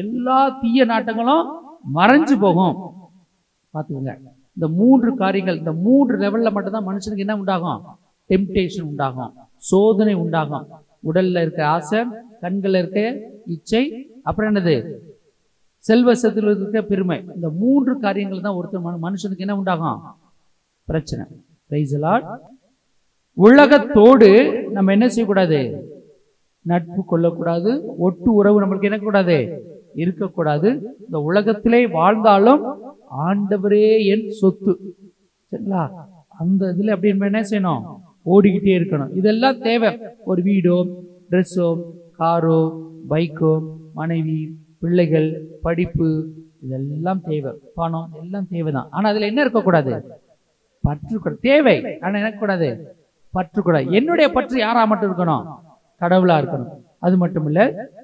எல்லா தீய நாட்டங்களும் மறைஞ்சு போகும். பார்த்துக்கோங்க. இந்த 3 காரியங்கள், இந்த 3 லெவல்ல மட்டும் தான் மனுஷனுக்கு என்ன உண்டாகும்? டெம்டேஷன் உண்டாகும், சோதனை உண்டாகும். உடல்ல இருக்க ஆசை, கண்கள்ல இருக்க இச்சை, அப்புறம் என்னது? செல்வத்தில் இருக்க பெருமை. இந்த 3 காரியங்கள் தான் ஒருத்தர் மனுஷனுக்கு என்ன உண்டாகும்? பிரச்சனை. Price the Lord. உலகத்தோடு நம்ம என்ன செய்யக்கூடாது? நட்பு கொள்ளக்கூடாது. ஒட்டு உறவு நம்மளுக்கு என்ன கூடாது? இருக்கக்கூடாது. இந்த உலகத்திலே வாழ்ந்தாலும் ஆண்டவரே என் சொத்து. சரிங்களா? அந்த இதுல அப்படி என்ன செய்யணும்? ஓடிக்கிட்டே இருக்கணும். இதெல்லாம் தேவை. ஒரு வீடோ, ட்ரெஸ்ஸோ, காரோ, பைக்கோ, மனைவி, பிள்ளைகள், படிப்பு, இதெல்லாம் தேவை. பணம் எல்லாம் தேவைதான். ஆனா அதுல என்ன இருக்கக்கூடாது? பற்று தேவை. ஆனா என்ன கூடாது? பற்று கூடாது. என்னுடைய பற்று யாரா மட்டும் இருக்கணும்? கடவுளா இருக்கணும். அது மட்டும் இல்ல,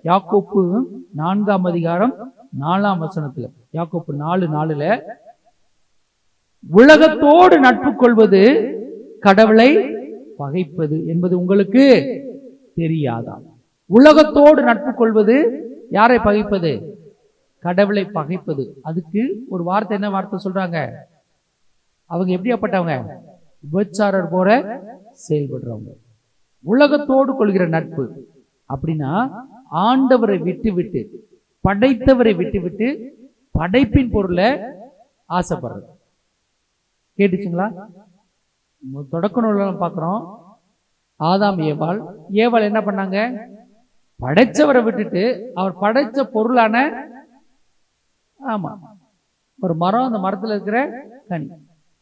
யாக்கோப்பு 4ஆம் அதிகாரம் 4ஆம் வசனத்துல, யாக்கோப்பு 4:4ல, உலகத்தோடு நட்பு கொள்வது கடவுளை பகைப்பது என்பது உங்களுக்கு தெரியாதா? உலகத்தோடு நட்பு கொள்வது யாரை பகைப்பது? கடவுளை பகைப்பது. அதுக்கு ஒரு வார்த்தை, என்ன வார்த்தை சொல்றாங்க? அவங்க எப்படியாப்பட்டவங்க? விபச்சாரர் போல செயல்படுறவங்க. உலகத்தோடு கொள்கிற நட்பு அப்படின்னா ஆண்டவரை விட்டு விட்டு, படைத்தவரை விட்டு விட்டு, படைப்பின் பொருளை ஆசைப்படுறது. கேட்டுச்சுங்களா? தொடக்க நூல்ல பார்க்கிறோம், ஆதாம் ஏவாள் என்ன பண்ணாங்க? படைச்சவரை விட்டுட்டு அவர் படைச்ச பொருளான ஒரு மரம், அந்த மரத்துல இருக்கிற கனி,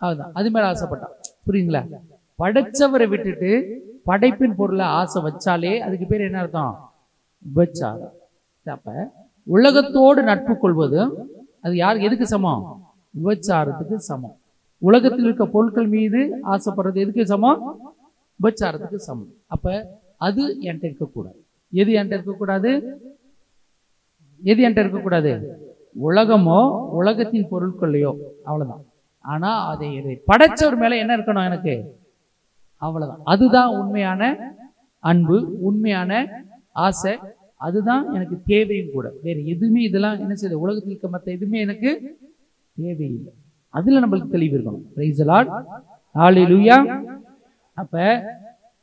அதுதான், அது மேல ஆசைப்பட்டான். புரியுங்களா? படைச்சவரை விட்டுட்டு படைப்பின் பொருளை ஆசை வச்சாலே அதுக்கு பேர் என்ன அர்த்தம்? விபச்சாரம். அப்ப உலகத்தோடு நட்பு கொள்வது அது யாருக்கு எதுக்கு சமம்? விபச்சாரத்துக்கு சமம். உலகத்தில் இருக்க பொருட்கள் மீது ஆசைப்படுறது எதுக்கு சமம்? விபச்சாரத்துக்கு சமம். அப்ப அது என்கிட்ட இருக்கக்கூடாது. எது என்கிட்ட இருக்கக்கூடாது? எது என்கிட்ட இருக்கக்கூடாது? உலகமோ உலகத்தின் பொருட்களையோ, அவ்வளவுதான். ஆனா அதை படைச்சவர் மேல என்ன இருக்கணும் எனக்கு? அவ்வளவுதான். அதுதான் உண்மையான அன்பு, உண்மையான ஆசை, அதுதான் எனக்கு தேவையும் கூட. வேற எதுவுமே இதெல்லாம் என்ன செய்யுது, உலகத்தில் இருக்க மற்ற எதுவுமே எனக்கு தேவையில்லை. அதுல நம்மளுக்கு தெளிவு இருக்கணும். பிரைஸ் தி லார்ட், ஹalleluya. அப்ப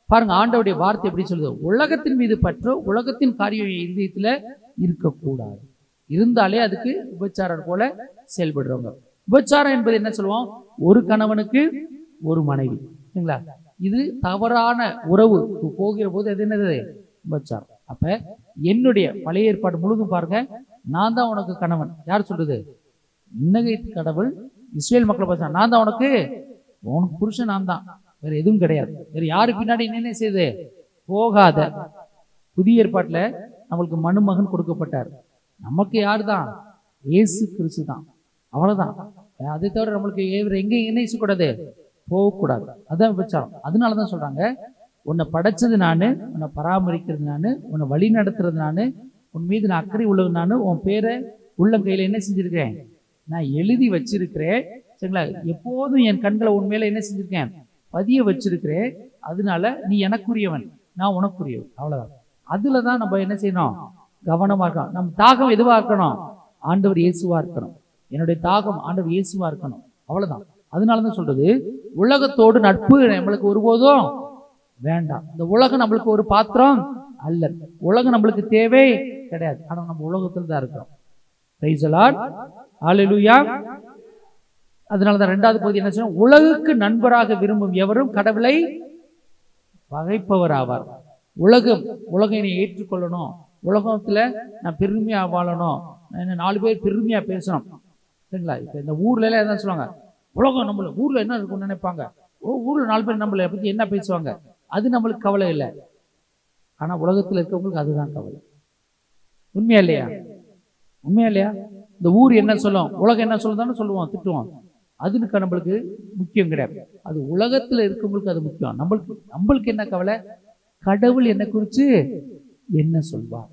பாருங்க, ஆண்டவருடைய வார்த்தை எப்படி சொல்லுது, உலகத்தின் மீது பற்றோ உலகத்தின் காரியம் இதயத்துல இருக்கக்கூடாது. இருந்தாலே அதுக்கு விபச்சாரம் போல செயல்படுறவங்க. விபச்சாரம் என்பது என்ன சொல்லுவோம், ஒரு கணவனுக்கு ஒரு மனைவி, சரிங்களா? இது தவறான உறவு போகிற போது அது என்னது, விபச்சாரம். அப்ப என்னுடைய பழைய ஏற்பாடு முழுதும் பாருங்க, நான் தான் உனக்கு கணவன். யார் சொல்றது, இன்னகை கடவுள் இஸ்ரேல் மக்களை பார்த்தா, நான் தான் உனக்கு புருஷன், நான் தான், வேற எதுவும் கிடையாது. வேற யாரு பின்னாடி என்ன செய்யுது போகாத. புதிய ஏற்பாட்டுல நம்மளுக்கு மனுமகன் கொடுக்கப்பட்டார். நமக்கு யாரு தான், இயேசு கிறிஸ்து தான், அவ்வளவுதான். அதை தவிர நம்மளுக்கு எங்க என்ன செய்யக்கூடாது, போகக்கூடாது. அதான் விபச்சாரம். அதனாலதான் சொல்றாங்க, உன்னை படைச்சது நானு, உன்னை பராமரிக்கிறது நானு, உன்னை வழி நடத்துறது நானு, உன் மீது நான் அக்கறை உள்ளது நானு, உன் பேரை உள்ளங்கையில என்ன செஞ்சிருக்கேன், நான் எழுதி வச்சிருக்கிறேன், சரிங்களா? எப்போதும் என் கண்களை உன் மேல என்ன செஞ்சிருக்கேன், பதிய வச்சிருக்கிறேன். அதனால நீ எனக்குரியவன், நான் உனக்குரியவன், அவ்வளவுதான். அதுலதான் நம்ம என்ன செய்யணும், கவனமா இருக்கணும். நம்ம தாகம் எதுவா இருக்கணும், ஆண்டவர் இயேசுவா இருக்கணும். என்னுடைய தாகம் ஆண்டவர் இயேசுவா இருக்கணும், அவ்வளவுதான். அதனாலதான் சொல்றது, உலகத்தோடு நட்பு நம்மளுக்கு ஒருபோதும் வேண்டாம். இந்த உலகம் நம்மளுக்கு ஒரு பாத்திரம் அல்ல, உலகம் நம்மளுக்கு தேவை கிடையாது. ஆனா நம்ம உலகத்துல தான் இருக்கிறோம். பிரைஸ் தி லார்ட், ஹalleluya. அதனாலதான் இரண்டாவது பகுதி என்ன சொல்றோம், உலகுக்கு நண்பராக விரும்பும் எவரும் கடவுளை பகைப்பவர் ஆவார். உலகம் என்னை ஏற்றுக்கொள்ளணும், உலகத்துல நான் பெருமையா வாழணும், என்ன 4 பேர் பெருமையா பேசணும், சரிங்களா? இப்ப இந்த ஊர்ல எல்லாம் என்ன சொல்லுவாங்க, உலகம் நம்மள ஊர்ல என்ன இருக்கும்னு நினைப்பாங்க, ஊர்ல 4 பேர் நம்மளை பத்தி என்ன பேசுவாங்க, அது நம்மளுக்கு கவலை இல்லை. ஆனா உலகத்துல இருக்கவங்களுக்கு அதுதான் கவலை. உண்மையா இல்லையா, உண்மையா இல்லையா? இந்த ஊர் என்ன சொல்லும், உலகம் என்ன சொல்லுதான்னு சொல்லுவோம், திட்டுவோம். அதுக்கு நம்மளுக்கு முக்கியம் கிடையாது. அது உலகத்துல இருக்கவங்களுக்கு அது முக்கியம். நம்மளுக்கு என்ன கவலை, கடவுள் என்னை குறிச்சு என்ன சொல்வார்,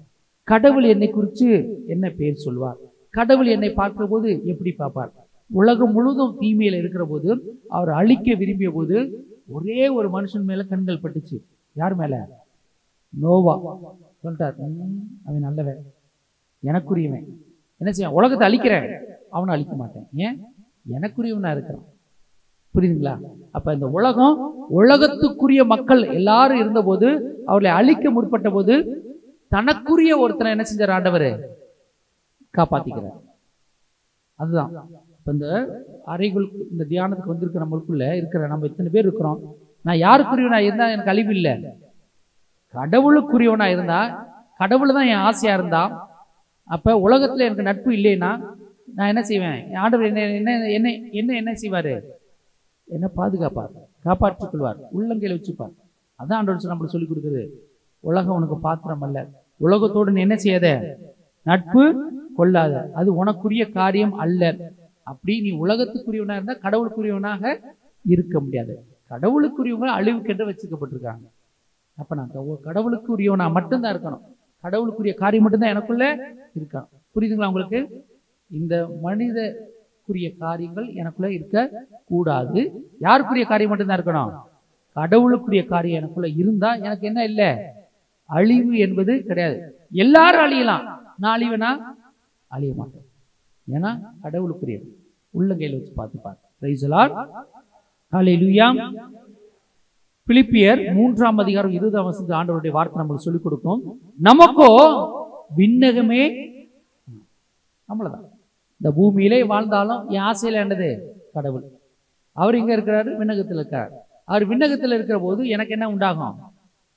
கடவுள் என்னை குறிச்சு என்ன பேர் சொல்வார், கடவுள் என்னை பார்க்கிற போது எப்படி பார்ப்பார். உலகம் முழுதும் தீமையில இருக்கிற போது, அவர் அழிக்க விரும்பிய போது ஒரே ஒரு மனுஷன் மேல கண்கள் பட்டுச்சு. யார் மேல, நோவா. சொல்லிட்டார், அவன் நல்லவன், எனக்குரியவன், என்ன செய்ய, உலகத்தை அழிக்கிறேன், அவனை அழிக்க மாட்டேன், ஏன், எனக்குரியவனா இருக்கிறான். புரியுதுங்களா? அப்ப இந்த உலகத்துக்குரிய மக்கள் எல்லாரும் இருந்த போது, அவர்களை அழிக்க முற்பட்ட போது, தனக்குரிய ஒருத்தனை என்ன செஞ்சார், ஆண்டவர் காப்பாத்திக்கிறார். அதுதான் இந்த அறைகள், இந்த தியானத்துக்கு வந்திருக்கிற நம்மளுக்குள்ள இருக்கிற நம்ம இத்தனை பேர் இருக்கிறோம். நான் யாருக்குரியவனா இருந்தா எனக்கு அழிவு இல்லை, கடவுளுக்குரியவனா இருந்தா, கடவுள் தான் என் ஆசையா இருந்தா, அப்ப உலகத்துல எனக்கு நட்பு இல்லைன்னா நான் என்ன செய்வேன், ஆண்டவர் என்ன செய்வாரு, என்ன பாதுகாப்பார், காப்பாற்றிக் கொள்வார், உள்ளங்கையில வச்சுப்பார். அதான் ஆண்டவர் நம்மளுக்கு சொல்லி கொடுக்குறது, உலகம் உனக்கு பாத்திரம் அல்ல, உலகத்தோடு நீ என்ன செய்யாத, நட்பு கொள்ளாத, அது உனக்குரிய காரியம் அல்ல. அப்படி நீ உலகத்துக்குரியவனா இருந்தா கடவுளுக்குரியவனாக இருக்க முடியாது. கடவுளுக்குரியவங்க அழிவுக்கென்று வச்சுக்கப்பட்டிருக்காங்க. அப்ப நான் கடவுளுக்குரியவனா மட்டும்தான் இருக்கணும், கடவுளுக்குரிய காரியம் மட்டும்தான் எனக்குள்ள இருக்கணும். புரியுதுங்களா உங்களுக்கு? இந்த மனிதக்குரிய காரியங்கள் எனக்குள்ள இருக்க கூடாது. யாருக்குரிய காரியம் மட்டும்தான் இருக்கணும், கடவுளுக்குரிய காரியம் எனக்குள்ள இருந்தா எனக்கு என்ன இல்லை, அழிவு என்பது கிடையாது. எல்லாரும் அழியலாம், நான் அழிவேனா, அழிய மாட்டேன். ஏன்னா கடவுளுக்குரிய உள்ளங்கையில் வச்சு பார்த்துப்பார். பிரைஸ் தி லார்ட், ஹல்லேலூயா. பிலிப்பியர் 3ஆம் அதிகாரம் 20ஆம் வசனத்தில் ஆண்டவருடைய வார்த்தை நமக்கு சொல்லிக் கொடுக்கும், நமக்கோ விண்ணகமே, நம்மளதான் இந்த பூமியிலே வாழ்ந்தாலும் என் ஆசையில என்னது, கடவுள். அவர் எங்க இருக்கிறாரு, விண்ணகத்தில் இருக்கார். அவர் விண்ணகத்தில் இருக்கிற போது எனக்கு என்ன உண்டாகும்,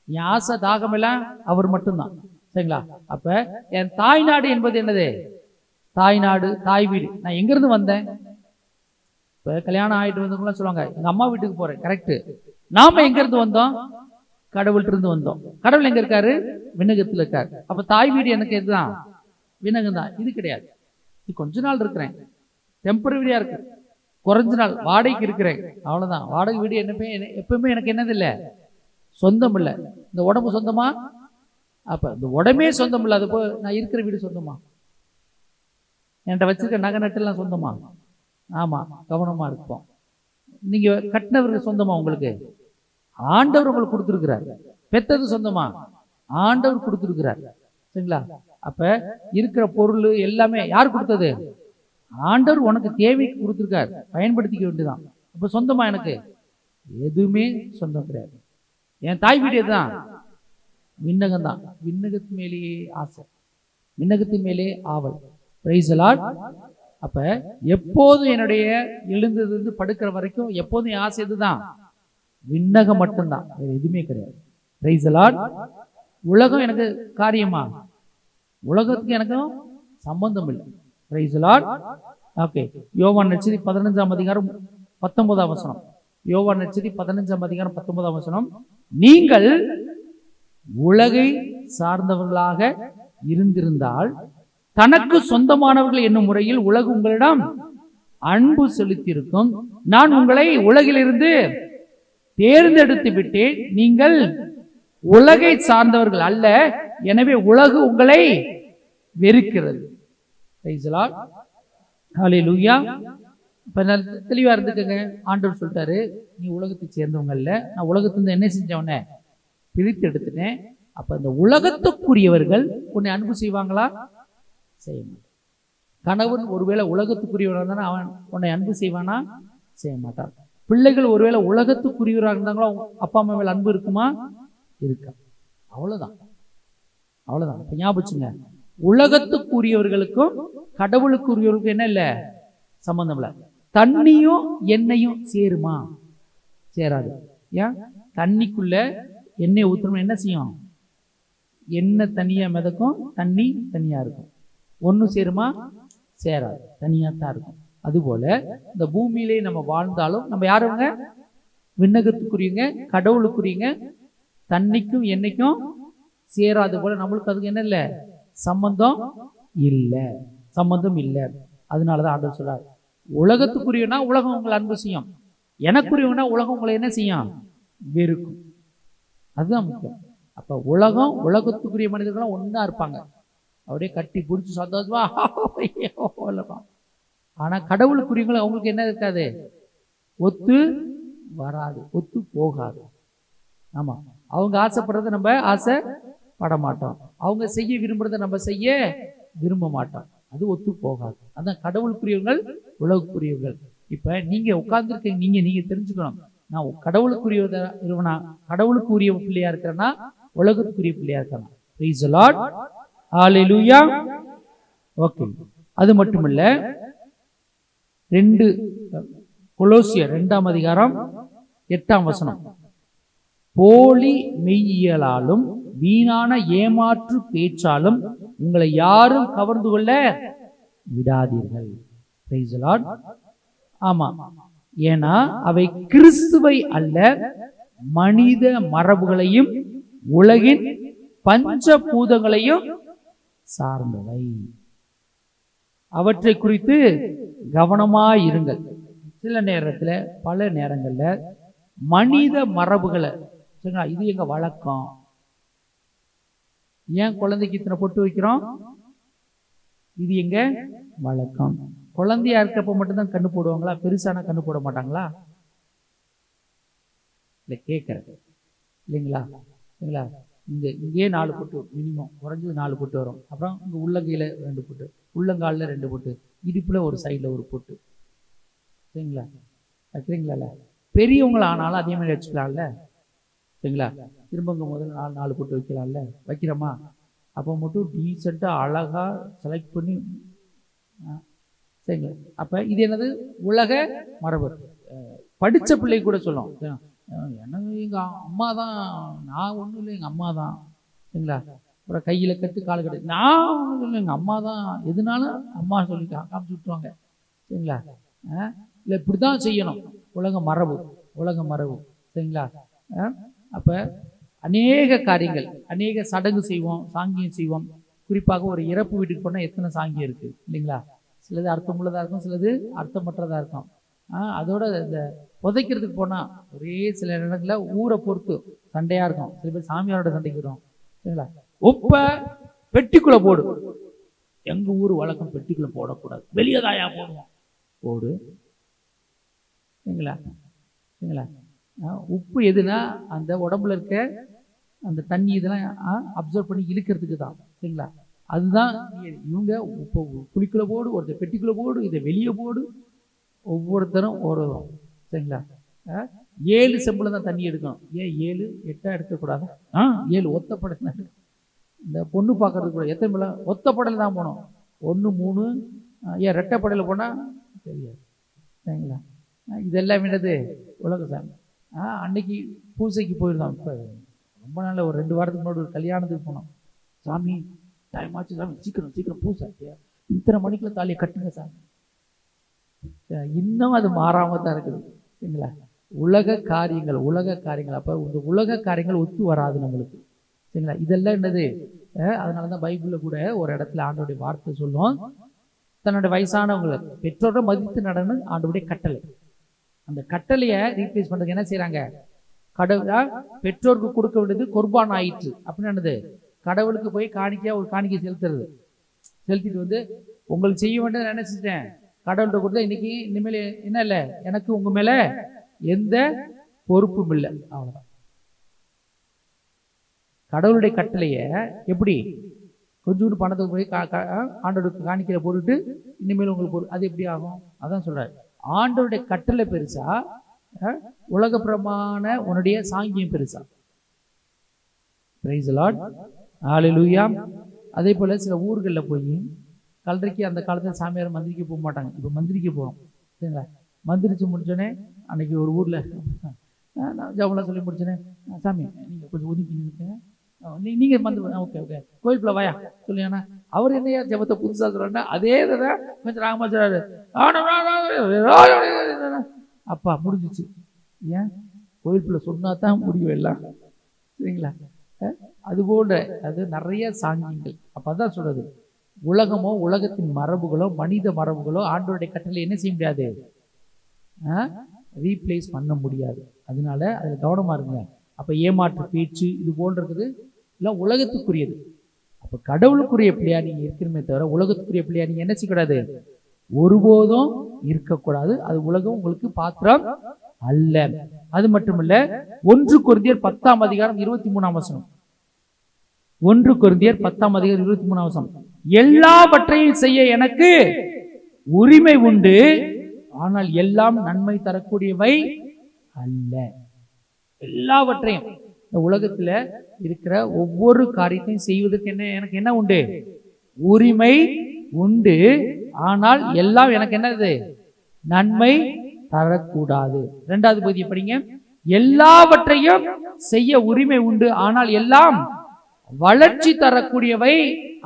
என் ஆசை தாகம் எல்லாம் அவர் மட்டும்தான், சரிங்களா? அப்ப என் தாய்நாடு என்பது என்னது, தாய்நாடு, தாய் வீடு. நான் எங்க இருந்து வந்தேன், இப்ப கல்யாணம் ஆயிட்டு வந்தவங்களாம் சொல்லுவாங்க, எங்க அம்மா வீட்டுக்கு போறேன். கரெக்ட். நாம எங்க இருந்து வந்தோம், கடவுள்கிட்ட இருந்து வந்தோம். கடவுள் எங்க இருக்காரு, விண்ணகத்தில் இருக்காரு. அப்ப தாய் வீடு எனக்கு எதுதான், விண்ணகம் தான். இது கிடையாது, இது கொஞ்ச நாள் இருக்கிறேன், டெம்பரரியா இருக்கு, குறைஞ்ச நாள் வாடகைக்கு இருக்கிறேன், அவ்வளவுதான். வாடகை வீடு எப்பவுமே எனக்கு என்னது இல்லை, சொந்தம் இல்லை. இந்த உடம்பு சொந்தமா, அப்ப இந்த உடம்பே சொந்தம் இல்லை, அது போ நான் இருக்கிற வீடு சொந்தமா, என்கிட்ட வச்சிருக்க நகை நட்டெல்லாம் சொந்தமா? ஆமா, கவனமா இருப்போம். நீங்க கட்டினவருக்கு சொந்தமா, உங்களுக்கு ஆண்டவர் உங்களுக்கு கொடுத்துருக்கிறார். பெத்தது சொந்தமா? ஆண்டவர் கொடுத்துருக்கிறார். சரிங்களா? அப்ப இருக்கிற பொருள் எல்லாமே யார் கொடுத்தது? ஆண்டவர் உனக்கு தேவைக்கு கொடுத்துருக்கார், பயன்படுத்திக்க வேண்டியதான். அப்ப சொந்தமா எனக்கு எதுவுமே சொந்தம் கிடையாது. என் தாய் வீடு தான் விண்ணகம் தான். விண்ணகத்து மேலேயே ஆசை, விண்ணகத்து மேலே ஆவல். Price the Lord. அப்ப எப்போதும் என்னுடைய எழுந்தது படுக்கிற வரைக்கும் எப்போதும் என் ஆசை இதுதான், விண்ணகம் மட்டும்தான், வேற எதுவுமே கிடையாது. Price the Lord. உலகம் எனக்கு காரியமா? உலகத்துக்கு எனக்கும் சம்பந்தம் இல்லை. Price the Lord. ஓகே. யோவான் நற்செய்தி 15ஆம் அதிகாரம் 19ஆம் வசனம். யோவான் நற்செய்தி 15ஆம் அதிகாரம் 19ஆம் வசனம். நீங்கள் உலகை சார்ந்தவர்களாக இருந்திருந்தால் தனக்கு சொந்தமானவர்கள் என்னும் முறையில் உலகம் உங்களிடம் அன்பு செலுத்தியிருக்கும். நான் உங்களை உலகிலிருந்து தேர்ந்தெடுத்து விட்டேன், நீங்கள் உலகை சார்ந்தவர்கள் அல்ல, எனவே உலகு உங்களை வெறுக்கிறது. Price the lord. ஹல்லேலூயா. இப்ப தெளிவா இருந்துக்கங்க. ஆண்டவர் சொல்லிட்டாரு, நீ உலகத்தை சேர்ந்தவங்க இல்ல, நான் உலகத்துல என்ன செஞ்சவன பிரித்து எடுத்துட்டேன். அப்ப இந்த உலகத்துக்குரியவர்கள் உன்னை அன்பு செய்வாங்களா? செய்ய மாட்டான். கணவன் ஒருவேளை உலகத்துக்குரியவராக இருந்தானா அவன் உன்னை அன்பு செய்வானா? செய்ய மாட்டான். பிள்ளைகள் ஒருவேளை உலகத்துக்குரியவராக இருந்தாங்களோ அப்பா அம்மா மேல அன்பு இருக்குமா? இருக்கா. அவ்வளவுதான், அவ்வளவுதான். இப்ப ஞாபகிச்சுங்க, உலகத்துக்குரியவர்களுக்கும் கடவுளுக்குரியவர்களுக்கும் என்ன இல்லை? சம்பந்தம் இல்லை. தண்ணியும் எண்ணெயும் சேருமா? சேராது. ஏன்? தண்ணிக்குள்ள எண்ணெய் ஊற்றணும், என்ன செய்யும்? எண்ணெய் தனியா மிதக்கும், தண்ணி தனியா இருக்கும். ஒன்றும் சேருமா? சேராது, தனியா தான் இருக்கும். அதுபோல இந்த பூமியிலே நம்ம வாழ்ந்தாலும் நம்ம யாருங்க? விண்ணகத்துக்குரியவங்க, கடவுளுக்குரியவங்க. தண்ணிக்கும் எண்ணெய்க்கும் சேராது போல நம்மளுக்கு அதுக்கு என்ன இல்லை? சம்பந்தம் இல்லை, சம்பந்தம் இல்லை. அதனாலதான் ஆண்டவர் சொல்றார், உலகத்துக்குரியவனா உலகம் உங்களை அன்பு செய்யும், எனக்குரியவனா உலகம் உங்களை என்ன செய்யும்? வெறுக்கும். அதுதான் முக்கியம். அப்ப உலகம், உலகத்துக்குரிய மனிதர்களும் ஒன்னா இருப்பாங்க, அப்படியே கட்டி பிடிச்சி சந்தோஷமா. ஆனா கடவுளுக்குரியவங்களும் அவங்களுக்கு என்ன இருக்காது? ஒத்து வராது, ஒத்து போகாது. ஆமா, அவங்க ஆசைப்படுறத நம்ம ஆசைப்பட மாட்டோம், அவங்க செய்ய விரும்புறத நம்ம செய்ய விரும்ப மாட்டோம். அது ஒத்து போகாது. அதான் கடவுளுக்குரியவர்கள், உலகுக்குரியவர்கள். இப்ப நீங்க உட்கார்ந்துருக்க, நீங்க தெரிஞ்சுக்கணும், நான் கடவுளுக்குரியவனா, கடவுளுக்குரிய பிள்ளையா இருக்கிறேன்னா உலகத்துக்குரிய பிள்ளையா இருக்கிறேன். Praise the lord. Hallelujah. Okay. அது மட்டுமல்ல, 2 கொலோசியர் 2ஆம் அதிகாரம் 8ஆம் வசனம். போலி மெய்யியலாலும் வீணான ஏமாற்று பேச்சாலும் உங்களை யாரும் கவர்ந்து கொள்ள விடாதீர்கள். Price the Lord. ஆமா, ஏன்னா அவை கிறிஸ்துவை அல்ல, மனித மரபுகளையும் உலகின் பஞ்சபூதங்களையும் சார்ந்தவை. அவற்றை குறித்து கவனமாயிருங்கள். சில நேரத்துல, பல நேரங்கள்ல மனித மரபுகளை, இது எங்க வழக்கம், ஏன் குழந்தைக்கு இத்தனை பொட்டு வைக்கிறோம், இது எங்க வழக்கம். குழந்தையா இருக்கப்ப மட்டும்தான் கண்ணு போடுவாங்களா? பெருசான கண்ணு போட மாட்டாங்களா? இல்லை, கேட்கறது இல்லைங்களா? இல்லைங்களா? இங்கே 4 பொட்டு மினிமம், குறைஞ்சது 4 பொட்டு வரும். அப்புறம் இங்க உள்ளங்கையில 2 பொட்டு, உள்ளங்காலில் 2 பொட்டு, இடுப்புல ஒரு சைட்ல ஒரு பொட்டு. சரிங்களா? வைக்கிறீங்களா? பெரியவங்கள ஆனாலும் அதே மாதிரி வச்சுக்கலாம்ல. சரிங்களா? திரும்பங்க முதல்ல 4 பொட்டு வைக்கலாம்ல. வைக்கிறோமா? அப்போ மட்டும் டீசெண்டாக அழகா செலக்ட் பண்ணி. சரிங்களா? அப்ப இது என்னது? உலக மரபு. படிச்ச பிள்ளை கூட சொல்லும், எனக்கு எங்க அம்மா தான், நான் ஒன்றும் இல்லை, எங்க அம்மா தான். சரிங்களா? அப்புறம் கையில கட்டு கால் கட்டு, நான் ஒன்றும் இல்லை, எங்க அம்மா தான், எதுனாலும் அம்மா சொல்லி காமிச்சு விட்டுருவாங்க. சரிங்களா? இல்லை, இப்படிதான் செய்யணும், உலக மரபு, உலக மரபு. சரிங்களா? அப்ப அநேக காரியங்கள், அநேக சடங்கு செய்வோம், சாங்கியம் செய்வோம். குறிப்பாக ஒரு இறப்பு வீட்டுக்கு போனால் எத்தனை சாங்கியம் இருக்கு இல்லைங்களா? சிலது அர்த்தமுள்ளதா இருக்கும், சிலது அர்த்தமற்றதா இருக்கும். அதோட இந்த புதைக்கிறதுக்கு போனா ஒரே சில இடங்கள்ல ஊரை பொறுத்து சண்டையா இருக்கும். சில பேர் சாமியாரோட சண்டைக்கு வரும். சரிங்களா? உப்ப பெட்டிக்குள்ள போடு, எங்க ஊர் வழக்கம் பெட்டிக்குள்ள போடக்கூடாது, வெளியதாயா போடுவோம், போடு. சரிங்களா? சரிங்களா? உப்பு எதுனா அந்த உடம்புல இருக்க அந்த தண்ணி இதெல்லாம் அப்சர்வ் பண்ணி இழுக்கிறதுக்கு தான். சரிங்களா? அதுதான் இவங்க இப்போ குழிக்குள்ள போடு, ஒருத்தர் பெட்டிக்குள்ள போடு, இதை வெளியே போடு, ஒவ்வொருத்தரும் ஒரு. சரிங்களா? 7 செம்பில் தான் தண்ணி எடுக்கணும். ஏன் 7 8 எடுக்கக்கூடாது? 7 ஒத்தப்படல. இந்த பொண்ணு பார்க்கறதுக்கு கூட எத்தனை பிள்ளை ஒத்தப்படையில் தான் போனோம். 1 3 ஏன் ரெட்டைப்படையில் போனால் தெரியாது. சரிங்களா? இதெல்லாம் என்னது உலக சாமி. அன்னைக்கு பூசைக்கு போயிருந்தோம். இப்போ ரொம்ப நாள் ஒரு 2 வாரத்துக்கு முன்னாடி ஒரு கல்யாணத்துக்கு போனோம். சாமி டைம் ஆச்சு சாமி, சீக்கிரம் சீக்கிரம் பூசை, இத்தனை மணிக்குள்ள தாலியை கட்டுங்க சாமி. இன்னும் அது மாறாமல் தான் இருக்குது. சரிங்களா? உலக காரியங்கள் அப்போ இந்த உலக காரியங்கள் ஒத்து வராது நம்மளுக்கு. சரிங்களா? இதெல்லாம் என்னது? அதனால தான் பைபிளில் கூட ஒரு இடத்துல ஆண்டவருடைய வார்த்தை சொல்லும், தன்னுடைய வயசானவங்களை பெற்றோரை மதித்து நடன்னு ஆண்டவருடைய கட்டளை. அந்த கட்டளையை ரீப்ளேஸ் பண்ணுறதுக்கு என்ன செய்கிறாங்க? கடவுளா பெற்றோருக்கு கொடுக்க வேண்டியது குர்பான் ஆயிற்று அப்படின்னு என்னது? கடவுளுக்கு போய் ஒரு காணிக்கை செலுத்திட்டு வந்து உங்களுக்கு செய்ய வேண்டியது நினைச்சிட்டேன், கடவுள்கிட்ட கொடுத்தா இன்னைக்கு இனிமேல் என்ன இல்லை, எனக்கு உங்க மேல எந்த பொறுப்பும் இல்லை. அவ்வளவுதான். கடவுளுடைய கட்டளைய எப்படி கொஞ்சோண்டு பணத்துக்கு போய் ஆண்டவருக்கு காணிக்கையில போட்டுட்டு இனிமேல் உங்களுக்கு அது எப்படி ஆகும்? அதான் சொல்றாரு, ஆண்டவருடைய கட்டளை பெருசா, உலகப்பிரமான உன்னுடைய சாங்கியம் பெருசா? பிரைஸ் தி லார்ட், ஹல்லேலூயா. அதே போல சில ஊர்களில் போய் கல்றைக்கு அந்த காலத்தில் சாமியார் மந்திரிக்க போக மாட்டாங்க, இப்போ மந்திரிக்க போகிறோம். சரிங்களா? மந்திரிச்சு முடிச்சோடனே அன்னைக்கு ஒரு ஊரில் நான் ஜவலாம் சொல்லி முடிச்சோன்னே, சாமி நீங்கள் கொஞ்சம் ஒதுக்கி நின்றுங்க, நீங்கள் ஓகே ஓகே கோயிலுக்குள்ள வாயா சொல்லியாண்ணா. அவர் என்னையா ஜபத்தை புதுசாக சொல்கிறேன்னா அதே தான் கொஞ்சம் ராகமாக சொல்கிறாரு. அப்பா முடிஞ்சிச்சு. ஏன் கோயிலுக்குள்ள சொன்னா தான் முடியும் எல்லாம். சரிங்களா? அது போன்ற அது நிறைய சாங்கியங்கள். அப்போ அதான் சொல்றது, உலகமோ உலகத்தின் மரபுகளோ மனித மரபுகளோ ஆண்டவருடைய கட்டளை என்ன செய்ய முடியாது, ரீப்ளேஸ் பண்ண முடியாது. அதனால அதில் கவனமா இருங்க. அப்போ ஏமாற்று பேச்சு இது போன்றது எல்லாம் உலகத்துக்குரியது. அப்போ கடவுளுக்குரிய பிள்ளையா நீங்க இருக்கணுமே தவிர உலகத்துக்குரிய பிள்ளையா நீங்க என்ன செய்யக்கூடாது, ஒருபோதும் இருக்கக்கூடாது. அது உலகம் உங்களுக்கு பாத்திரம் அல்ல. அது மட்டுமல்ல, 1 கொரிந்தியர் 10ஆம் அதிகாரம் 23ஆம் வசனம். 1 கொரிந்தியர் 10ஆம் அதிகாரம் 23ஆம் வசனம். எல்லாவற்றையும் செய்ய எனக்கு உரிமை உண்டு, ஆனால் எல்லாம் நன்மை தரக்கூடியவை அல்ல. எல்லாவற்றையும் இந்த உலகத்துல இருக்கிற ஒவ்வொரு காரியத்தையும் செய்வதற்கு எனக்கு என்ன உண்டு, உரிமை உண்டு. ஆனால் எல்லாம் எனக்கு என்னது, நன்மை தரக்கூடாது. 2வது பகுதியை படிங்க. எல்லாவற்றையும் செய்ய உரிமை உண்டு, ஆனால் எல்லாம் வளர்ச்சி தரக்கூடியவை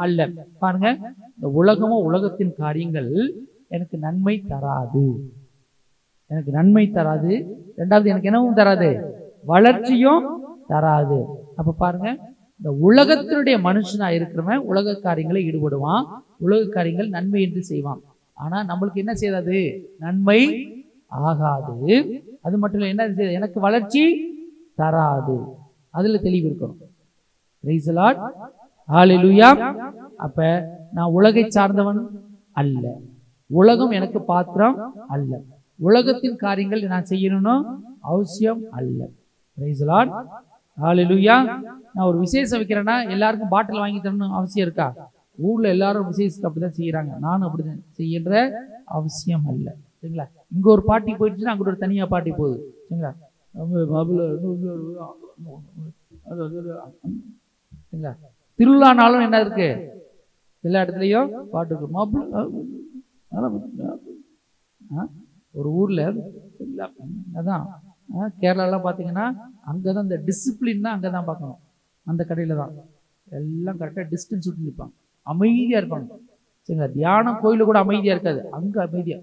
அல்ல. பாருங்க, இந்த உலகமோ உலகத்தின் காரியங்கள் எனக்கு நன்மை தராது, எனக்கு நன்மை தராது. 2வது எனக்கு என்னவும் தராது, வளர்ச்சியும் தராது. அப்ப பாருங்க, இந்த உலகத்தினுடைய மனுஷனா இருக்கிறவன் உலக காரியங்களை ஈடுபடுவான், உலக காரியங்கள் நன்மை என்று செய்வான். ஆனா நம்மளுக்கு என்ன செய்யாது, நன்மை ஆகாது. அது மட்டும் இல்லை, என்ன செய்யாது, எனக்கு வளர்ச்சி தராது. அதுல தெளிவு இருக்கணும். Price the lord, hallelujah. அப்ப நான் உலகை சார்ந்தவன் அல்ல, உலகம் எனக்கு பாத்திரம் அல்ல, உலகத்தின் காரியங்கள் நான் செய்யணும்னு அவசியம் அல்ல. பிரைஸ் தி லார்ட், ஹல்லேலூயா. நான் ஒரு விசேஷம் வைக்கிறேன்னா எல்லாருக்கும் பாட்டில் வாங்கி தரணும் அவசியம் இருக்கா? ஊர்ல எல்லாரும் விசேஷத்துக்கு அப்படிதான் செய்யறாங்க, நானும் அப்படிதான் செய்யன்ற அவசியம் அல்ல. சரிங்களா? இங்க ஒரு பாட்டி போயிடுச்சுன்னா அங்க ஒரு தனியா பாட்டி போகுது. சரிங்களா? திருவிழானாலும் என்ன இருக்கு, எல்லா இடத்துலயும் பாட்டு இருக்கு. ஒரு ஊர்ல அதான் கேரளாலாம் பார்த்தீங்கன்னா அங்கதான் இந்த டிசிப்ளின் தான் அங்கதான் பார்க்கணும். அந்த கடையில தான் எல்லாம் கரெக்டாக டிஸ்டன்ஸ் விட்டு நிற்பாங்க, அமைதியா இருப்பாங்க. சரிங்களா? தியானம் கோயில கூட அமைதியா இருக்காது, அங்க அமைதியா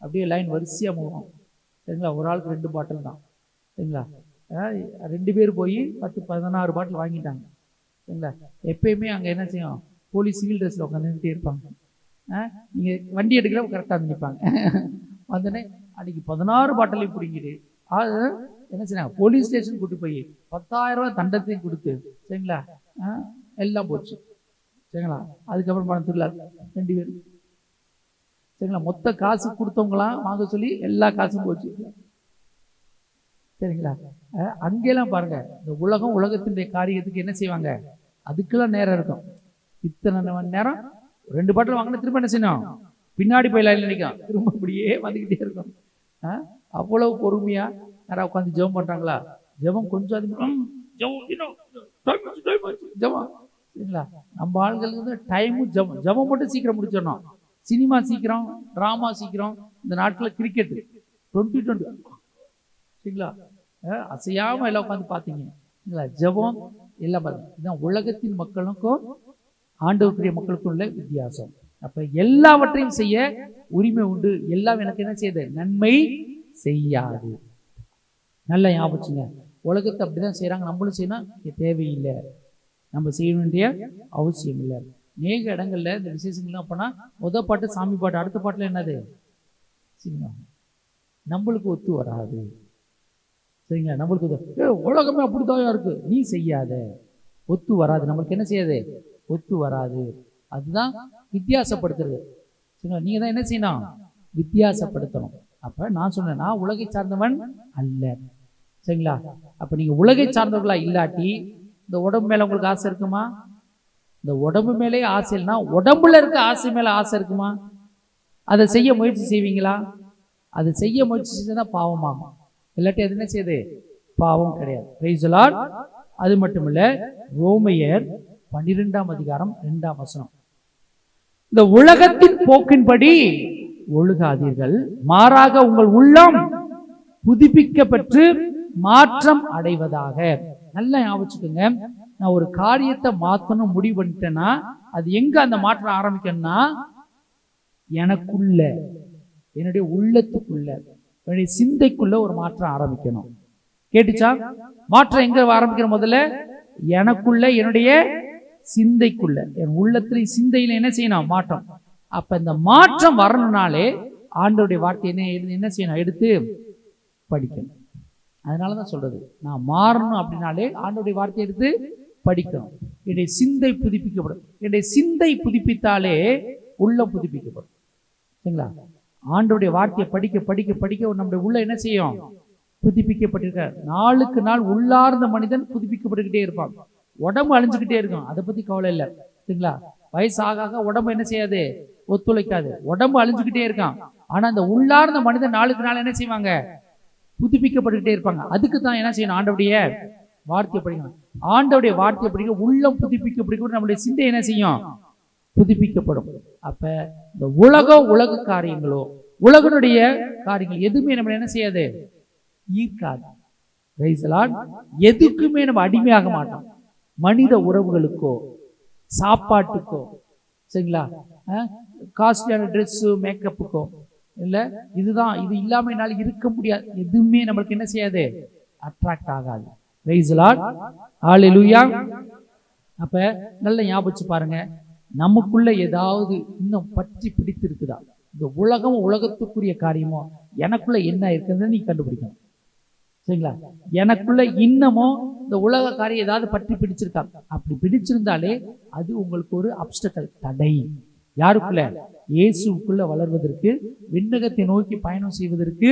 அப்படியே லைன் வரிசையா போகும். சரிங்களா? ஒரு ஆளுக்கு 2 பாட்டில் தான். சரிங்களா? 2 பேர் போய் 10-16 பாட்டில் வாங்கிட்டாங்க. சரிங்களா? எப்பயுமே அங்கே என்ன செய்யும், போலீஸ் சிவில் ட்ரெஸ்ல உட்காந்துட்டே இருப்பாங்க. நீங்கள் வண்டி எடுக்கிற கரெக்டாக நிற்பாங்க. வந்தோடனே அன்னைக்கு 16 பாட்டிலையும் பிடிங்கிட்டு என்ன செய்யறாங்க, போலீஸ் ஸ்டேஷன் கூட்டு போய் 10,000 ரூபாய் தண்டத்தையும் கொடுத்து, சரிங்களா, எல்லாம் போச்சு. சரிங்களா? அதுக்கப்புறம் பணம் திருவிழா 2 பேர். சரிங்களா? மொத்த காசு கொடுத்தவங்களாம் வாங்க சொல்லி எல்லா காசும் போச்சு. சரிங்களா? அங்கெல்லாம் பாருங்க, இந்த உலகத்தினுடைய காரியத்துக்கு என்ன செய்வாங்க, அதுக்கெல்லாம் நேரம் இருக்கும். இத்தனை மணி நேரம் 2 பாட்டில் வாங்கினா திரும்ப என்ன செய்யணும், பின்னாடி போய் லைன்ல நிற்கும், திரும்ப இப்படியே வந்துக்கிட்டே இருக்கும். அவ்வளவு பொறுமையா யாராவது உட்காந்து ஜெபம் பண்றாங்களா? ஜெபம் கொஞ்சம் அதிகம் ஜெபம், சரிங்களா? நம்ம ஆள்களுக்கு வந்து டைமும் ஜெபம் மட்டும் சீக்கிரம் முடிச்சிடணும். சினிமா சீக்கிரம், டிராமா சீக்கிரம், இந்த நாட்டில் கிரிக்கெட் 2020, சரிங்களா? அசையாம எல்லாம் உட்காந்து பார்த்தீங்க, ஜெபம் எல்லாம் பாருங்க. இதுதான் உலகத்தின் மக்களுக்கும் ஆண்டவருக்குரிய மக்களுக்கும் உள்ள வித்தியாசம். அப்ப எல்லாவற்றையும் செய்ய உரிமை உண்டு. எல்லாம் எனக்கு என்ன செய்யுது, நன்மை செய்யாது. நல்ல ஞாபகங்க, உலகத்தை அப்படிதான் செய்யறாங்க, நம்மளும் செய்யணும் தேவையில்லை, நம்ம செய்ய வேண்டிய அவசியம் இல்லை. அநேக இடங்கள்ல இந்த விசேஷங்கள்லாம் போனா முதல் பாட்டு சாமி பாட்டு, அடுத்த பாட்டுல என்னது சினிமா. நம்மளுக்கு ஒத்து வராது, சரிங்களா? நம்மளுக்கு உலகமே அப்படிதான் இருக்கு, நீ செய்யாத, ஒத்து வராது. நம்மளுக்கு என்ன செய்யாது, ஒத்து வராது. அதுதான் வித்தியாசப்படுத்துறது, சரிங்களா? நீங்க தான் என்ன செய்யணும், வித்தியாசப்படுத்தணும். அப்ப நான் சொன்னேன், நான் உலகை சார்ந்தவன் அல்ல, சரிங்களா? அப்ப நீங்க உலகை சார்ந்தவர்களா இல்லாட்டி இந்த உடம்பு மேல உங்களுக்கு ஆசை இருக்குமா? இந்த உடம்பு மேலே ஆசை இல்லைன்னா உடம்புல இருக்க ஆசை மேல ஆசை இருக்குமா? அதை செய்ய முயற்சி செய்வீங்களா? அதை செய்ய முயற்சி செஞ்சா பாவமாகும், இல்லாட்டி அது என்ன செய்யுது, பாவம் கிடையாது. Price the Lord. அது மட்டுமில்ல, ரோமையர் 12ஆம் அதிகாரம் 2ஆம் வசனம், இந்த உலகத்தின் போக்கின்படி ஒழுகாதீர்கள், மாறாக உங்கள் உள்ளம் புதுப்பிக்கப்பட்டு மாற்றம் அடைவதாக. நல்லா ஞாபகிச்சுக்கோங்க, நான் ஒரு காரியத்தை மாற்றணும் முடிவு பண்ணிட்டேன்னா அது எங்க அந்த மாற்றம் ஆரம்பிக்கணும்னா எனக்குள்ள, என்னுடைய உள்ளத்துக்குள்ள, என்னுடைய சிந்தைக்குள்ள ஒரு மாற்றம் ஆரம்பிக்கணும். கேட்டுச்சா? மாற்றம் எங்க ஆரம்பிக்கிற, முதல்ல எனக்குள்ள, என்னுடைய சிந்தைக்குள்ள, என் உள்ளத்துல சிந்தையில என்ன செய்யணும், மாற்றம். அப்ப இந்த மாற்றம் வரணும்னாலே ஆண்டவருடைய வார்த்தை என்ன செய்யணும், எடுத்து படிக்கணும். அதனாலதான் சொல்றது, நான் மாறணும் அப்படின்னாலே ஆண்டவருடைய வார்த்தை எடுத்து படிக்கணும். என்னுடைய சிந்தை புதுப்பிக்கப்படும். என்னுடைய சிந்தை புதுப்பித்தாலே உள்ளம் புதுப்பிக்கப்படும், சரிங்களா? ஆண்டவருடைய வார்த்தையை படிக்க படிக்க படிக்க நம்முடைய உள்ள என்ன செய்யும், புதுப்பிக்கப்பட்டிருக்க. நாளுக்கு நாள் உள்ளார்ந்த மனிதன் புதுப்பிக்கப்பட்டுக்கிட்டே இருப்பான். உடம்பு அழிஞ்சுக்கிட்டே இருக்கும், அதை பத்தி கவலை இல்லை, சரிங்களா? வயசாக உடம்பு என்ன செய்யாது, ஒத்துழைக்காது, உடம்பு அழிஞ்சுக்கிட்டே இருக்கான். ஆனா அந்த உள்ளார்ந்த மனிதன் நாளுக்கு நாள் என்ன செய்வாங்க, புதுப்பிக்கப்பட்டுக்கிட்டே இருப்பாங்க. அதுக்கு தான் என்ன செய்யணும், ஆண்டவருடைய வார்த்தையை படிக்கணும். ஆண்டவருடைய வார்த்தையை படிக்க உள்ளம் புதுப்பிக்கப்பட்டு நம்முடைய சிந்தை என்ன செய்யும், புதுப்பிக்கப்படும். அப்ப இந்த உலக காரியங்களோ உலகனுடைய காரியங்கள் எதுவுமே நம்ம என்ன செய்யாது, ஈர்க்காது. Price the Lord. எதுக்குமே நம்ம அடிமையாக மாட்டோம். மனித உறவுகளுக்கோ சாப்பாட்டுக்கோ, சரிங்களா, காஸ்ட்லியான ட்ரெஸ்ஸு மேக்கப்புக்கோ, இல்லை இதுதான் இது இல்லாம என்னால் இருக்க முடியாது, எதுவுமே நம்மளுக்கு என்ன செய்யாது, அட்ராக்ட் ஆகாது. Praise the lord. ஹல்லேலூயா. அப்ப நல்ல ஞாபகம் பாருங்க, நமக்குள்ள ஏதாவது இன்னும் பற்றி பிடித்து இருக்குதா, இந்த உலகத்துக்குரிய காரியமோ எனக்குள்ள என்ன இருக்குதுன்னு நீ கண்டுபிடிக்கணும், சரிங்களா? எனக்குள்ள இன்னமும் இந்த உலக காரியம் ஏதாவது பற்றி பிடிச்சிருக்கா, அப்படி பிடிச்சிருந்தாலே அது உங்களுக்கு ஒரு அப்ஸ்டக்கல், தடை. யாருக்குள்ள, இயேசுக்குள்ள வளர்வதற்கு, விண்ணகத்தை நோக்கி பயணம் செய்வதற்கு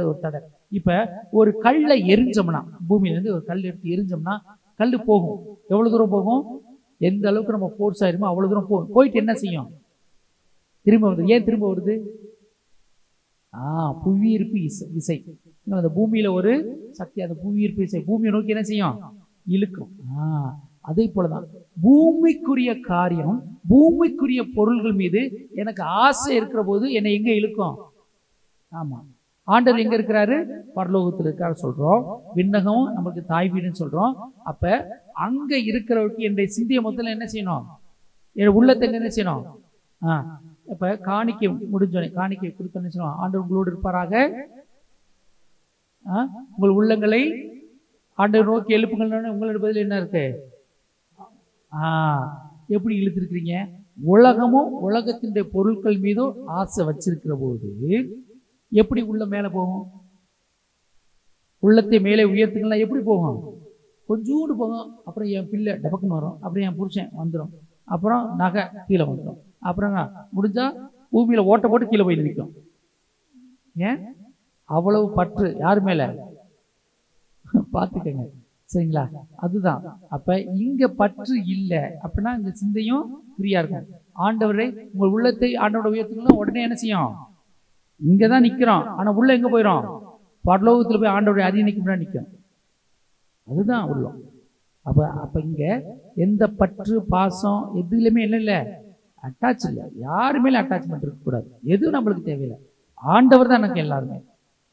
ஒரு தடை. இப்ப ஒரு கல்லை எரிஞ்சோம்னா, பூமியில இருந்து ஒரு கல் எடுத்து எரிஞ்சோம்னா கல் போகும். எவ்வளவு தூரம் போகும், எந்த அளவுக்கு நம்ம ஃபோர்ஸ் ஆயிருமோ அவ்வளவு தூரம் போகும். போயிட்டு என்ன செய்யும், திரும்ப வருது. ஏன் திரும்ப வருது, புவியீர்ப்பு விசை. அந்த பூமியில ஒரு சக்தி, அந்த புவியீர்ப்பு விசை பூமியை நோக்கி என்ன செய்யும், இழுக்கும். அதே போலதான் பூமிக்குரிய காரியம், பூமிக்குரிய பொருள்கள் மீது எனக்கு ஆசை இருக்கிற போது என்னை எங்க இழுக்கும். ஆமா, ஆண்டவர் எங்க இருக்கிறாரு, பரலோகத்தில் இருக்காரு சொல்றோம். விண்ணகம் நமக்கு தாய் வீடுன்னு சொல்றோம். அப்ப அங்க இருக்கிறவருக்கு என்னுடைய சிந்திய முதல்ல என்ன செய்யணும், என் உள்ளத்தை என்ன செய்யணும். இப்ப காணிக்கை முடிஞ்சோனே, காணிக்கை கொடுத்தோன்னு சொல்லுவோம், ஆண்டவர் உங்களோடு இருப்பாராக, உங்கள் உள்ளங்களை ஆண்டவர் நோக்கி எழுப்புங்கள். உங்களோட பதில் என்ன இருக்கு, எப்படி இழுத்திருக்கிறீங்க. உலகமும் உலகத்தினுடைய பொருட்கள் மீதும் ஆசை வச்சிருக்கிற போது எப்படி உள்ள மேல போகும், உள்ளத்தை மேலே உயர்த்துக்கலாம். எப்படி போகும், கொஞ்சோண்டு போகும். அப்புறம் என் பிள்ளை டபக்குன்னு வரும், அப்புறம் என் புருஷன் வந்துடும், அப்புறம் நகை கீழே வந்துடும், அப்புறம் முடிஞ்சா பூமியில ஓட்ட போட்டு கீழே போய் நிற்கும். ஏன் அவ்வளவு பற்று யார் மேல, பார்த்துக்கங்க. சரிங்களா? அதுதான். அப்ப இங்க பற்று இல்லை அப்படின்னா இந்த சிந்தையும் ஃப்ரீயா இருக்கும். ஆண்டவரை உங்கள் உள்ளத்தை ஆண்டவரோட உயர்த்துக்கணும். உடனே என்ன செய்யும்? இங்கதான் நிக்கிறோம். ஆனா உள்ள எங்க போயிடும்? பரலோகத்துல போய் ஆண்டவருடைய அரியணைக்கு முன்னாடி நிற்கும். அதுதான் உள்ளம். அப்ப இங்க எந்த பற்று பாசம் எதுலையுமே இல்லை, அட்டாச் இல்லை. யாரு மேல அட்டாச்மெண்ட் இருக்கக்கூடாது. எதுவும் நம்மளுக்கு தேவையில்லை. ஆண்டவர் தான் எனக்கு எல்லாருமே.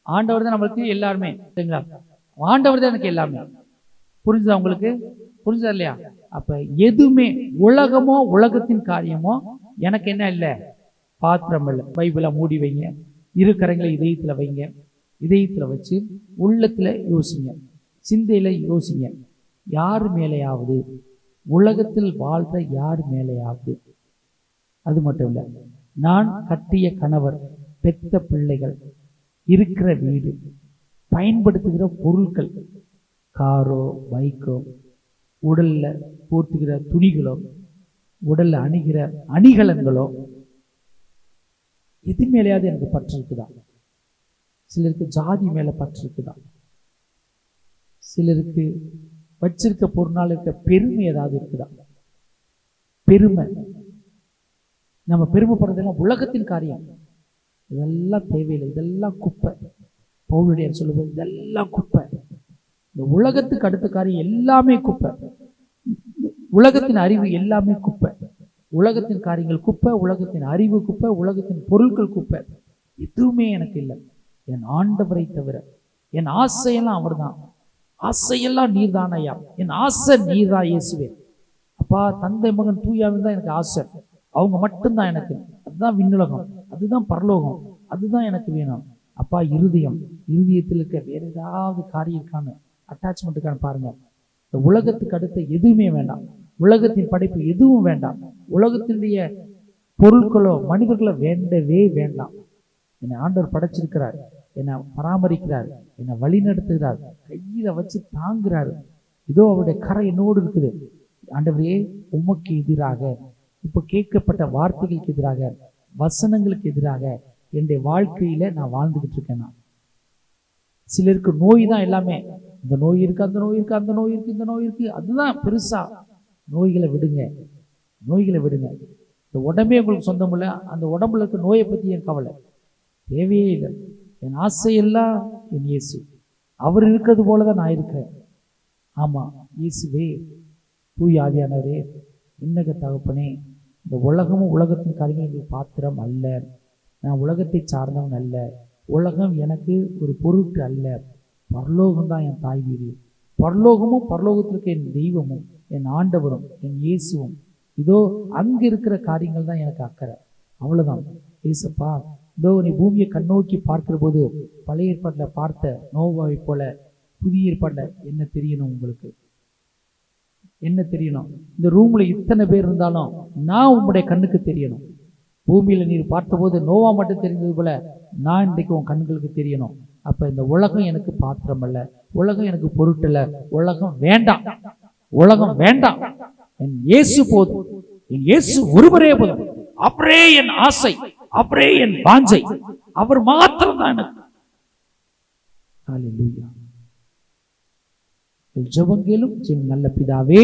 ஆண்டவர் தான் நம்மளுக்கு எல்லாருமே. சரிங்களா? ஆண்டவர் தான் எனக்கு எல்லாமே. புரிஞ்சுதா உங்களுக்கு? புரிஞ்சுதா இல்லையா? அப்ப எதுவுமே உலகமோ உலகத்தின் காரியமோ எனக்கு என்ன இல்லை, பாத்திரம் இல்லை. பைபிளை மூடி வைங்க, இரு கரங்களை இதயத்துல வைங்க. இதயத்துல வச்சு உள்ளத்துல யோசிங்க, சிந்தையில யோசிங்க. யார் மேலேயாவது, உலகத்தில் வாழ்ற யார் மேலேயாவது, அது மட்டும் இல்லை, நான் கட்டிய கணவர், பெத்த பிள்ளைகள், இருக்கிற வீடு, பயன்படுத்துகிற பொருட்கள், காரோ பைக்கோ, உடல்ல போர்த்துகிற துணிகளோ, உடல்ல அணிகிற அணிகலன்களோ, எது மேலேயாவது எனக்கு பற்று இருக்குதா? சிலருக்கு ஜாதி மேல பற்று இருக்குதா? சிலருக்கு வச்சிருக்க பொருளால் இருக்க பெருமை ஏதாவது இருக்குதா? பெருமை, நம்ம பெருமைப்படுறதெல்லாம் உலகத்தின் காரியம். இதெல்லாம் தேவையில்லை, இதெல்லாம் குப்பை. பவுலுடைய சொல்லுவது இதெல்லாம் குப்பை. இந்த உலகத்துக்கு அடுத்த காரியம் எல்லாமே குப்பை. உலகத்தின் அறிவு எல்லாமே குப்பை. உலகத்தின் காரியங்கள் குப்பை, உலகத்தின் அறிவு குப்பை, உலகத்தின் பொருட்கள் குப்பை. எதுவுமே எனக்கு இல்லை என் ஆண்டவரை தவிர. என் ஆசையெல்லாம் அவர் தான். ஆசையெல்லாம் நீர் தான் ஐயா. என் ஆசை நீர் தான் இயேசுவே. அப்பா, தந்தை மகன் தூயாவின் தான் எனக்கு ஆசை. அவங்க மட்டும்தான் எனக்கு. அதுதான் விண்ணுலகம், அதுதான் பரலோகம், அதுதான் எனக்கு வேணும். அப்பா, இருதயத்தில் இருக்க வேற ஏதாவது காரியக்கான அட்டாச்மெண்ட்டுக்கான பாருங்க. இந்த உலகத்துக்கு அடுத்த எதுவுமே வேண்டாம். உலகத்தின் படைப்பு எதுவும் வேண்டாம். உலகத்தினுடைய பொருட்களோ மனிதர்களோ வேண்டவே வேண்டாம். என்னை ஆண்டவர் படைச்சிருக்கிறார், என்னை பராமரிக்கிறார், என்னை வழி நடத்துகிறார், கையில வச்சு தாங்குறாரு. இதோ அவருடைய கரை என்னோடு இருக்குது. ஆண்டவரே, உமக்கு எதிராக, இப்ப கேட்கப்பட்ட வார்த்தைகளுக்கு எதிராக, வசனங்களுக்கு எதிராக என்னுடைய வாழ்க்கையில நான் வாழ்ந்துகிட்டு இருக்கேன். நான் சிலருக்கு நோய் தான் எல்லாமே. இந்த நோய் இருக்கு, அந்த நோய் இருக்கு, அந்த நோய் இருக்கு, இந்த நோய் இருக்கு, அதுதான் பெருசா. நோய்களை விடுங்க, நோய்களை விடுங்க. இந்த உடம்பே உங்களுக்கு சொந்தம் இல்லை. அந்த உடம்புல இருக்க நோயை பத்தி என் கவலை தேவையே இல்லை. என் ஆசையெல்லாம் என் இயேசு. அவர் இருக்கிறது போலதான் நான் இருக்கிறேன். ஆமா, இயேசுவே, தூய ஆவியானவரே, இன்னக தகப்பனே, இந்த உலகமும் உலகத்தின் காரியங்கள் எங்களுக்கு பாத்திரம் அல்ல. நான் உலகத்தை சார்ந்தவன் அல்ல. உலகம் எனக்கு ஒரு பொருட்டு அல்ல. பரலோகம்தான் என் தாய் வீடு. பரலோகமும் பரலோகத்திற்கு என் தெய்வமும் என் ஆண்டவரும் என் இயேசுவும். இதோ அங்கு இருக்கிற காரியங்கள் தான் எனக்கு அக்கறை. அவ்வளவுதான். ஏசப்பா, இதோ நீ பூமியை கண்ணோக்கி பார்க்கிற போது பழைய ஏற்பாட்டில் பார்த்த நோவாவை போல புதிய ஏற்பாட்டில் என்ன தெரியணும்? உங்களுக்கு என்ன தெரியணும்? இந்த ரூம்ல இத்தனை பேர் இருந்தாலும் நான் உங்களுடைய கண்ணுக்கு தெரியணும். பூமியில நீர் பார்த்தபோது நோவா மட்டும் தெரிந்தது போல நான் இன்றைக்கு உன் கண்களுக்கு தெரியணும். அப்ப இந்த உலகம் எனக்கு பாத்திரம் அல்ல, உலகம் எனக்கு பொருட்டல்ல, உலகம் வேண்டாம், உலகம் வேண்டாம். என் இயேசு போதும், என் இயேசு ஒருவரே போதும். அவரே என் ஆசை, அவரே என் வாஞ்சை, அவர் மாத்திரம் தான் எனக்கு. ஹல்லேலூயா. ஜெபங்களும் நல்ல பிதாவே.